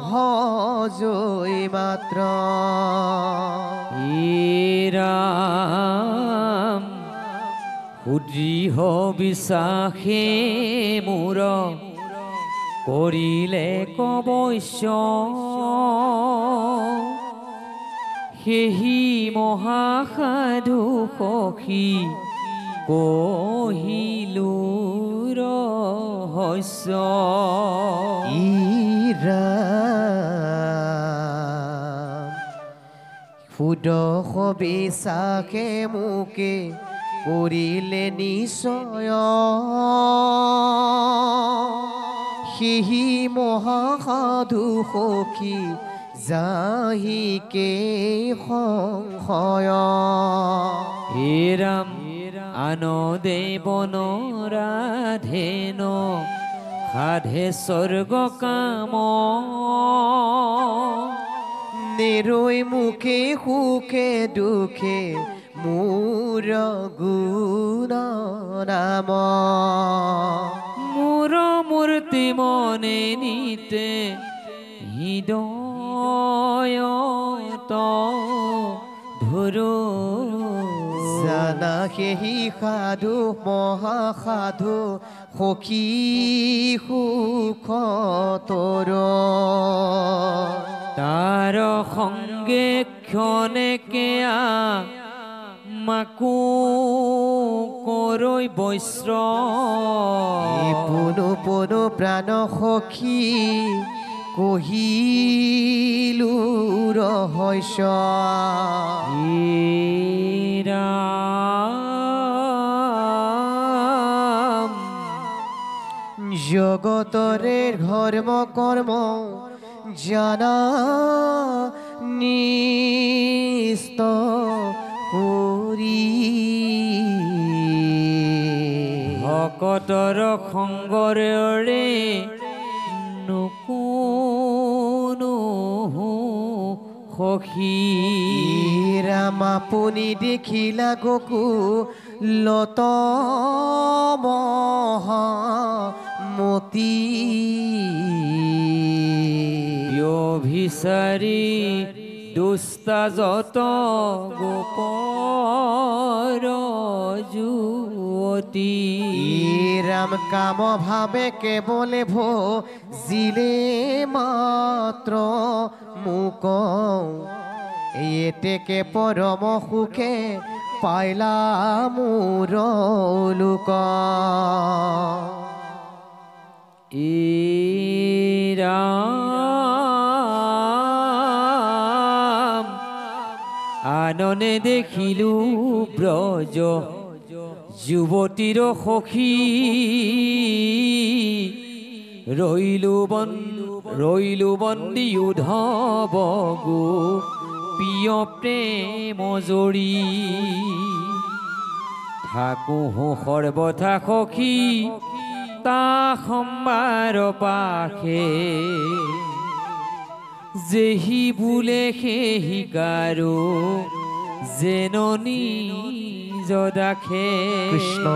ভজই মাত্ৰ ৰাম সুদৃঢ় বিশ্বাসে মোৰ কৰিলে কবৈশ্য সেহি মহাসাধু সখী কহিলো ৰহস্য সুদশ বিশ্বাসে মোকে কৰিলে নিশ্চয় সেহি মহাসাধু সখী যাহিকে সংশয় ৰাম আনদে বনৰাধেন সাধে স্বৰ্গ কাম নেৰৈ মুখে সুখে দুখে মোৰ গুণ নাম মোৰ মূৰ্তি মনে নিতে হৃদয়ত ধৰো জানা সেহি সাধু মহাসাধু সখী সুখ তোৰ তাৰ সংগে ক্ষণেকে মাকো কৰৈ বৈশ্ৰ পুনু পুনু প্ৰাণ সখী কহিলো ৰহস্য ৰাম জগতৰে ধৰ্ম কৰ্ম জানা নিস্ত কৰি ভকতৰ সংগৰে নকোনো সখী ৰাম আপুনি দেখিলা গকুলত মতি ব্যভিচাৰী দুষ্টা যত গোপৰ যুৱতী ৰাম কাম ভাবে কেৱলে জিলে মাত্ৰ মোক এতেকে পৰম সুখে পাইলা মোৰ লোক ৰাম আননে দেখিলো ব্ৰজ যুৱতীৰ সখী ৰইলো বন্দী উধৱ গো প্ৰিয় প্ৰেম জৰি থাকো সৰ্বথা সখী তা সম্বাৰ পাশে যেহি বোলে সেহি কাৰো জেননী যদাখে কৃষ্ণ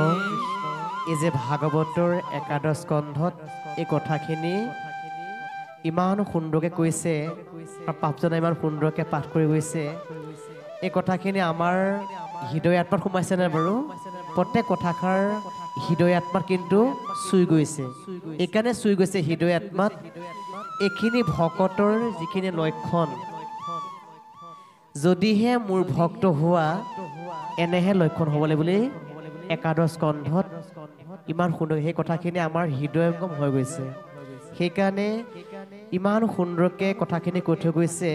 এই যে ভাগৱতৰ একাদশ স্কন্ধত এই কথাখিনি ইমান সুন্দৰকৈ কৈছে আৰু পাপজনে ইমান সুন্দৰকৈ পাঠ কৰি গৈছে এই কথাখিনি আমাৰ হৃদয় আত্মাত সোমাইছে নে বাৰু প্ৰত্যেক কথাষাৰ হৃদয় আত্মাত কিন্তু চুই গৈছে এইকাৰণে চুই গৈছে হৃদয় আত্মাত এইখিনি ভকতৰ যিখিনি লক্ষণ যদিহে মোৰ ভক্ত হোৱা এনেহে লক্ষণ হ'বলৈ বুলি একাদশ স্কন্ধত ইমান সুন্দৰ সেই কথাখিনি আমাৰ হৃদয়ংগম হৈ গৈছে সেইকাৰণে ইমান সুন্দৰকৈ কথাখিনি কৈ থৈ গৈছে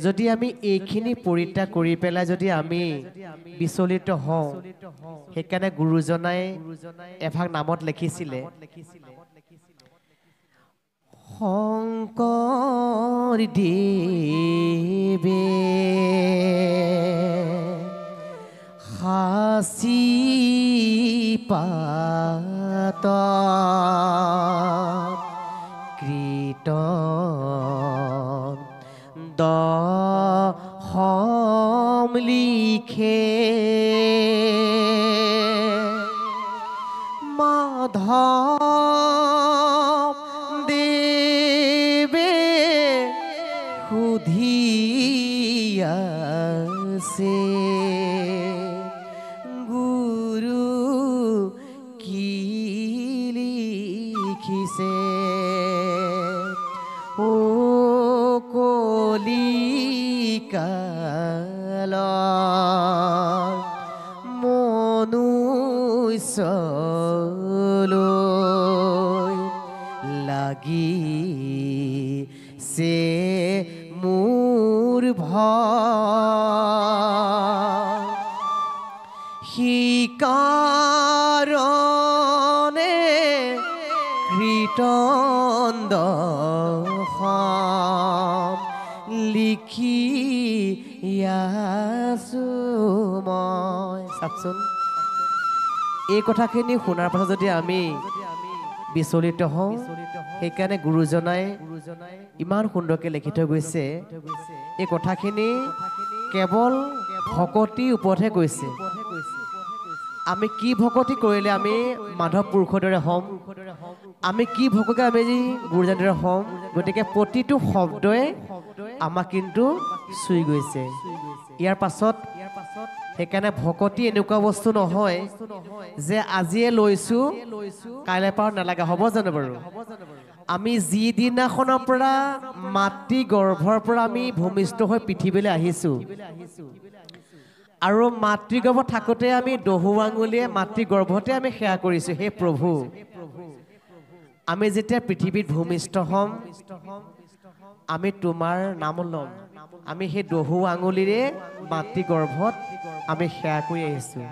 যদি আমি এইখিনি পৰিত্যাগ কৰি পেলাই যদি আমি বিচলিত হওঁ সেইকাৰণে গুৰুজনাই এভাগ নামত লিখিছিলে শংকৰ দেৱে সাচি পাত দহম লিখে মাধৱ দেৱে সুধি আছে গুৰু কি লিখিছে ও কলিকাল মনুষ্যলৈ লাগিছে মোৰ ভয় সিকাৰণে কীৰ্তন লিখি আছো মই চাওকচোন এই কথাখিনি শুনাৰ পাছত যদি আমি বিচলিত হওঁ সেইকাৰণে গুৰুজনাই ইমান সুন্দৰকৈ লিখি থৈ গৈছে এই কথাখিনি কেৱল ভকতিৰ ওপৰতহে কৈছে আমি কি ভকতি কৰিলে আমি মাধৱ পুৰুষৰ দৰে হ'ম আমি কি ভকতি আমি গুৰুজনাৰ দৰে হ'ম গতিকে প্ৰতিটো শব্দই আমাক কিন্তু চুই গৈছে ইয়াৰ পাছত সেইকাৰণে ভকতি এনেকুৱা বস্তু নহয় যে আজিয়ে লৈছোঁ কাইলৈ পৰা নালাগে হ'ব জানো বাৰু আমি যিদিনাখনৰ পৰা মাতৃ গৰ্ভৰ পৰা আমি ভূমিষ্ঠ হৈ পৃথিৱীলৈ আহিছোঁ আৰু মাতৃ গৰ্ভত থাকোঁতে আমি দহু আঙুলিয়ে মাতৃ গৰ্ভতে আমি সেৱা কৰিছোঁ হে প্ৰভু আমি যেতিয়া পৃথিৱীত ভূমিষ্ঠ হ'ম আমি তোমাৰ নাম ল'ম আমি সেই দহু আঙুলিৰে মাতৃ গৰ্ভত আমি সেৱা কৰি আহিছোঁ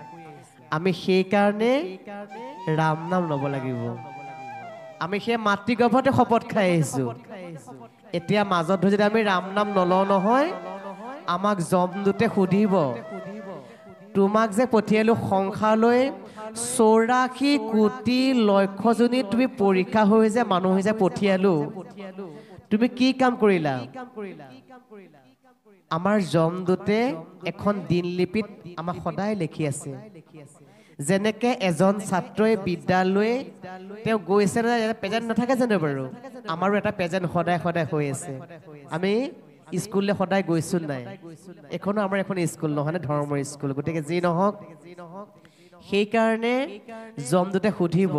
আমি সেইকাৰণে ৰাম নাম ল'ব লাগিব আমি সেই মাতৃ গৰ্ভতে শপত খাই আহিছোঁ এতিয়া মাজত যদি আমি ৰাম নাম নলওঁ নহয় আমাক যমদূতে সুধিব তোমাক যে পঠিয়ালোঁ সংসাৰলৈ 84 কোটি লক্ষজনী তুমি পৰীক্ষা হৈ যে মানুহ হৈ যে পঠিয়ালোঁ তুমি কি কাম কৰিলা আমাৰ যমদূতে এখন দিনলিপিত আমাক সদায় লিখি আছে যেনেকে এজন ছাত্ৰই বিদ্যালয়ে তেওঁ গৈছে না প্ৰেজেন্ট নাথাকে জানো বাৰু আমাৰো এটা প্ৰেজেন্ট সদায় সদায় হৈ আছে আমি স্কুললে সদায় গৈছো নাই এখনো আমাৰ এখন স্কুল নহয় নে ধৰ্মৰ স্কুল গতিকে যি নহওক সেইকাৰণে যমদূতে সুধিব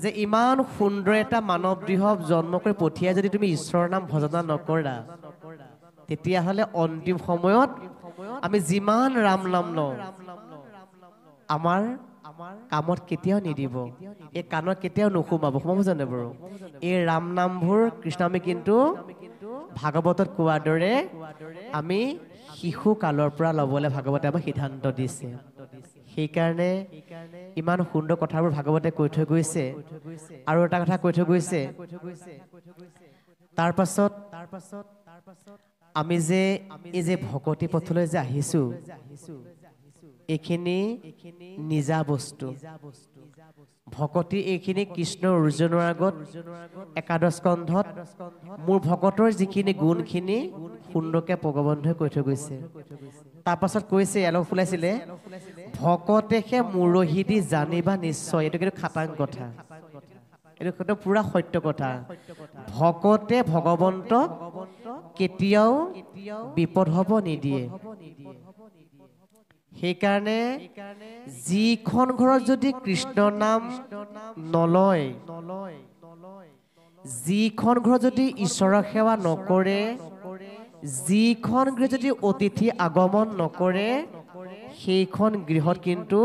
যে ইমান সুন্দৰ এটা মানৱ দেহ জন্ম কৰি পঠিয়াই যদি তুমি ঈশ্বৰৰ নাম ভজনা নকৰা তেতিয়াহ'লে অন্তিম সময়ত আমি যিমান ৰাম নাম লওঁ আমাৰ কামত কেতিয়াও নিদিব এই কাণত কেতিয়াও নুসুমাব সোমাব জানে বাৰু এই ৰাম নামবোৰ কৃষ্ণ আমি কিন্তু ভাগৱতত কোৱাৰ দৰে আমি শিশু কালৰ পৰা ল'বলৈ ভাগৱতে আমাক সিদ্ধান্ত দিছে সেইকাৰণে ইমান সুন্দৰ কথাবোৰ ভাগৱতে কৈ থৈ গৈছে আৰু এটা কথা কৈ থৈ গৈছে তাৰ পাছত আমি যে এই যে ভকতি পথলৈ যে আহিছো এইখিনি নিজা বস্তু ভকতি এইখিনি কৃষ্ণ অৰ্জুনৰ আগত একাদশ স্কন্ধত মোৰ ভকতৰ যিখিনি গুণখিনি সুন্দৰকে ভগৱন্ধই কৈ থৈ গৈছে তাৰ পাছত কৈছে অলপ ফুলাইছিলে ভকতেহে মুৰহি দি জানিবা নিশ্চয় এইটো কিন্তু খাটাং কথা এইটো পুৰা সত্য কথা ভকতে ভগৱন্তক কেতিয়াও বিপদ হ'ব নিদিয়ে সেইকাৰণে যিখন ঘৰত যদি কৃষ্ণ নাম নলয় যিখন ঘৰত যদি ঈশ্বৰৰ সেৱা নকৰে যিখন গৃহত যদি অতিথি আগমন নকৰে সেইখন গৃহত কিন্তু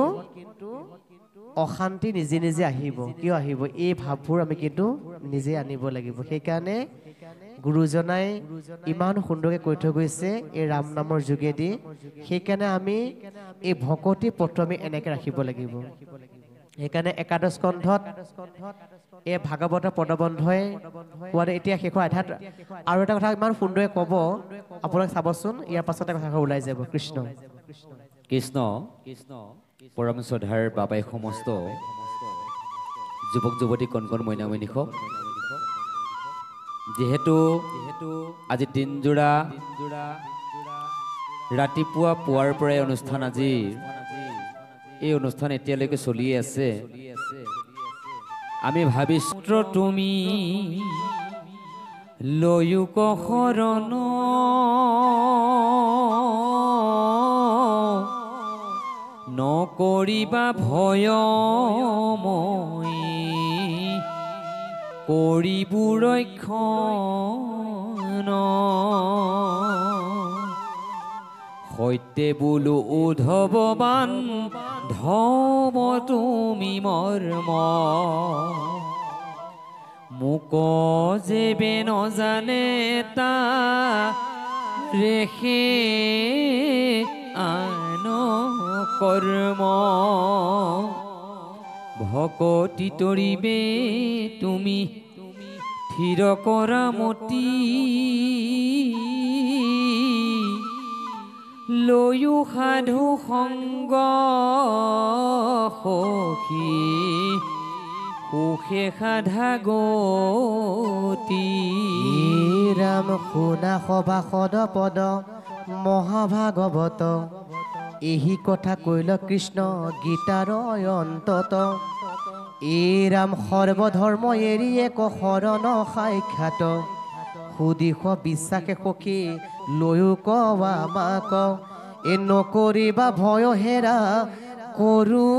অশান্তি নিজে নিজে আহিব কিয় আহিব এই ভাৱবোৰ আমি কিন্তু নিজে আনিব লাগিব সেইকাৰণে গুৰুজনাই ইমান সুন্দৰকৈ কৈ থৈ গৈছে এই ৰাম নামৰ যোগেদি সেইকাৰণে আমি এই ভকতি পথটো আমি এনেকৈ ৰাখিব লাগিব সেইকাৰণে একাদশ স্কন্ধত এই ভাগৱতৰ পদবন্ধই কোৱা এতিয়া শেষৰ আধাত আৰু এটা কথা ইমান সুন্দৰকৈ ক'ব আপোনাক চাবচোন ইয়াৰ পাছতে কথা ওলাই যাব কৃষ্ণ কৃষ্ণ পৰম শ্ৰদ্ধাৰ বাবাই সমস্ত যুৱক যুৱতী কণ কণ মইনা মইনিখক যিহেতু আজি দিনজোৰা ৰাতিপুৱা পুৱাৰ পৰাই অনুষ্ঠান আজি এই অনুষ্ঠান এতিয়ালৈকে চলিয়ে আছে আমি ভাবিছো তুমি লয়ুক শৰণ নকৰিবা ভয় মই কৰিবু ৰক্ষণ সত্যে বোলো উদ্ধৱবান ধব তুমি মৰ্ম মোক যেবে নজানে তা ৰেখে আন কৰ্ম ভকতি তৰিবে তুমি থিৰ কৰা মতি লয়ু সাধু সংগ সখী সুখে সাধা গতি ৰাম শুনা সভা সদ পদ মহাভাগৱত এই কথা কৈল কৃষ্ণ গীতাৰ অন্তত এই ৰাম সৰ্বধৰ্ম এৰি এক শৰণ সাক্ষাৎ সুদিশ বিশ্বাসে সখী লৈও কোৱা মাক এ নকৰিবা ভয় হেৰা কৰো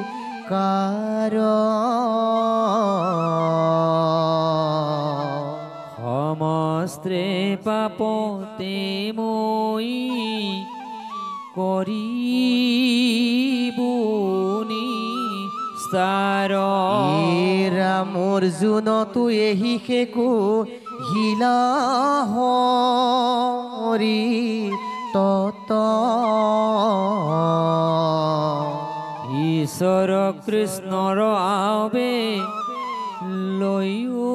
অংগীকাৰ সমস্তে পাপতে মই কৰিবুনি স্তাৰ ৰাম অৰ্জুন তু এহি শেকু হিলা হৰি তত ঈশ্বৰ কৃষ্ণৰ আবে লৈও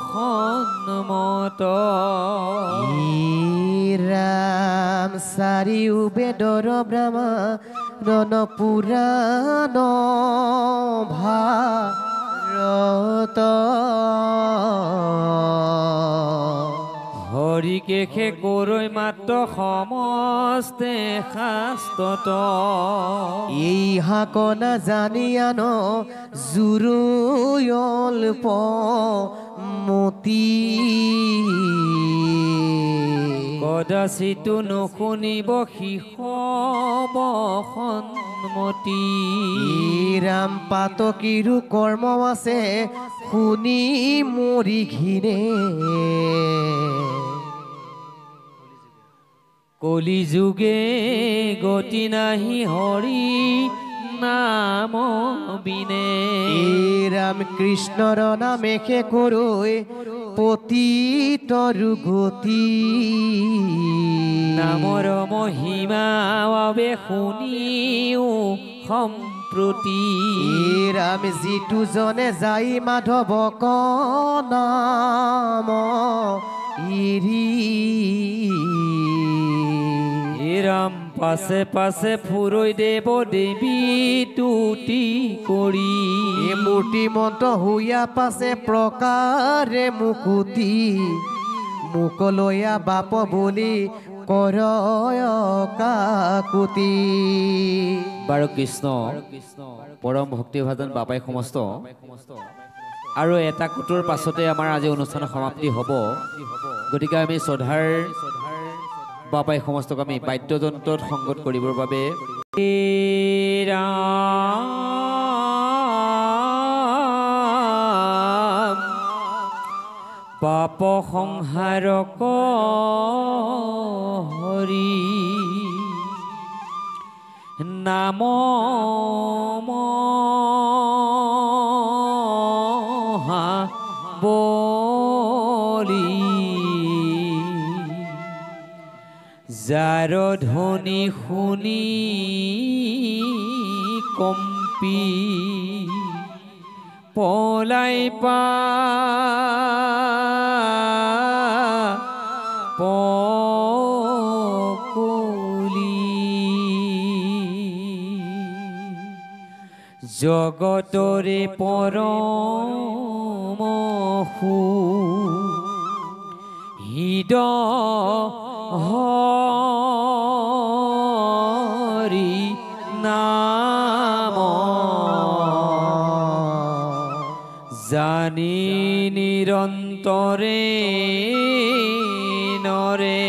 সন্মত ৰাম চাৰিও বেদৰ ব্ৰাহ্মণ পুৰাণ ভাৰত হৰিকেশে কৰৈ মাত্ৰ সমস্তে শাস্ত্ৰত এই হাকনা জানি আন জুৰুয়ল্প মতি কদাচিতো নুশুনিব শিষব সন্মতি ৰাম পাতকীৰো কৰ্ম আছে শুনি মৰি ঘিনে কলি যুগে গতি নাহি হৰি নাম বিনে ৰাম কৃষ্ণৰ নামেকে কৰৈ পতিতৰু গতি নামৰ মহিমা বাবে শুনিও সম্প্ৰতি ৰাম যিটো জনে যাই মাধৱক নাম এৰি ৰাম পাছে পাছে ফুৰৈ দেৱ দেৱী তুতি কৰি মূৰ্তিমন্ত হৈয়া পাছে প্ৰকাৰে মুকুতি মুকলয়া বাপ বুলি কৰয় কাকুতি বাৰু কৃষ্ণ পৰম ভক্তিভাজন বাপাই সমস্ত আৰু এটা কুটোৰ পাছতে আমাৰ আজি অনুষ্ঠানৰ সমাপ্তি হ'ব গতিকে আমি শ্ৰদ্ধাৰ বাপাই সমস্তক আমি বাদ্যযন্ত্ৰত সংগত কৰিবৰ বাবে ৰাম পাপ সংহাৰক হৰি নাম বলি যাৰ ধ্বনি শুনি কম্পি পলাই পকলি জগতৰে পৰম হৰি নাম জানি নিৰন্তৰে নৰে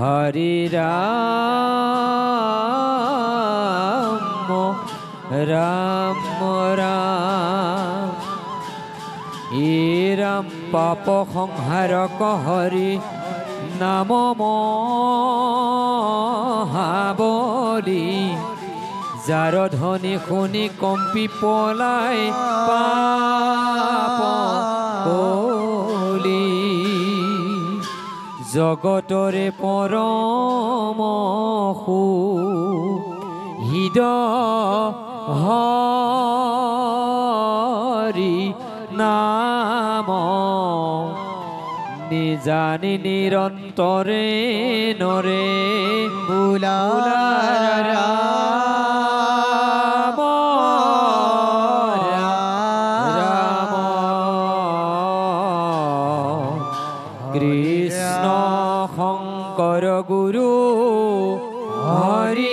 হৰি ৰাম ৰাম ৰাম ই ৰাম পাপ সংহাৰক হৰি নাম মহাবলি যাৰ ধ্বনি শুনি কম্পি পলাই পাপ কলি জগতৰে পৰম হৰি নাম নিজানি নিৰন্তৰে নৰে কৃষ্ণ শংকৰ গুৰু হৰি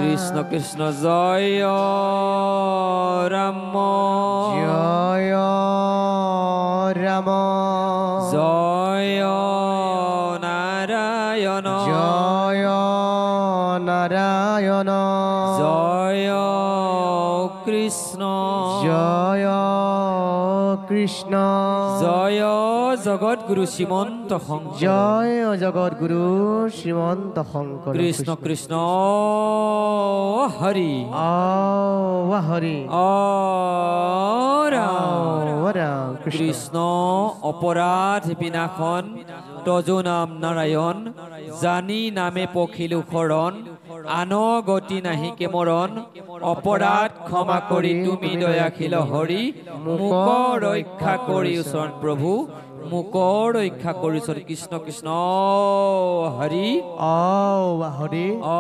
কৃষ্ণ কৃষ্ণ জয় ৰাম জয় ৰাম জয় নাৰায়ণ জয় নাৰায়ণ জয় কৃষ্ণ জয় কৃষ্ণ জয় জগৎগুৰু শ্ৰীমন্ত শংকৰ জয় জগৎগুৰু শ্ৰীমন্ত শংকৰ কৃষ্ণ কৃষ্ণ হৰি হৰি ৰাম কৃষ্ণ অপৰাধ বিনাশন তজো নাম নাৰায়ণ জানি নামে পখিলো শৰণ আন গতি নাহি কে মৰণ অপৰাধ ক্ষমা কৰি তুমি দয়াশীল হৰি মোক ৰক্ষা কৰি ওচৰণ প্ৰভু মোক ৰক্ষা কৰি ওচৰণ কৃষ্ণ কৃষ্ণ হৰি হৰি অ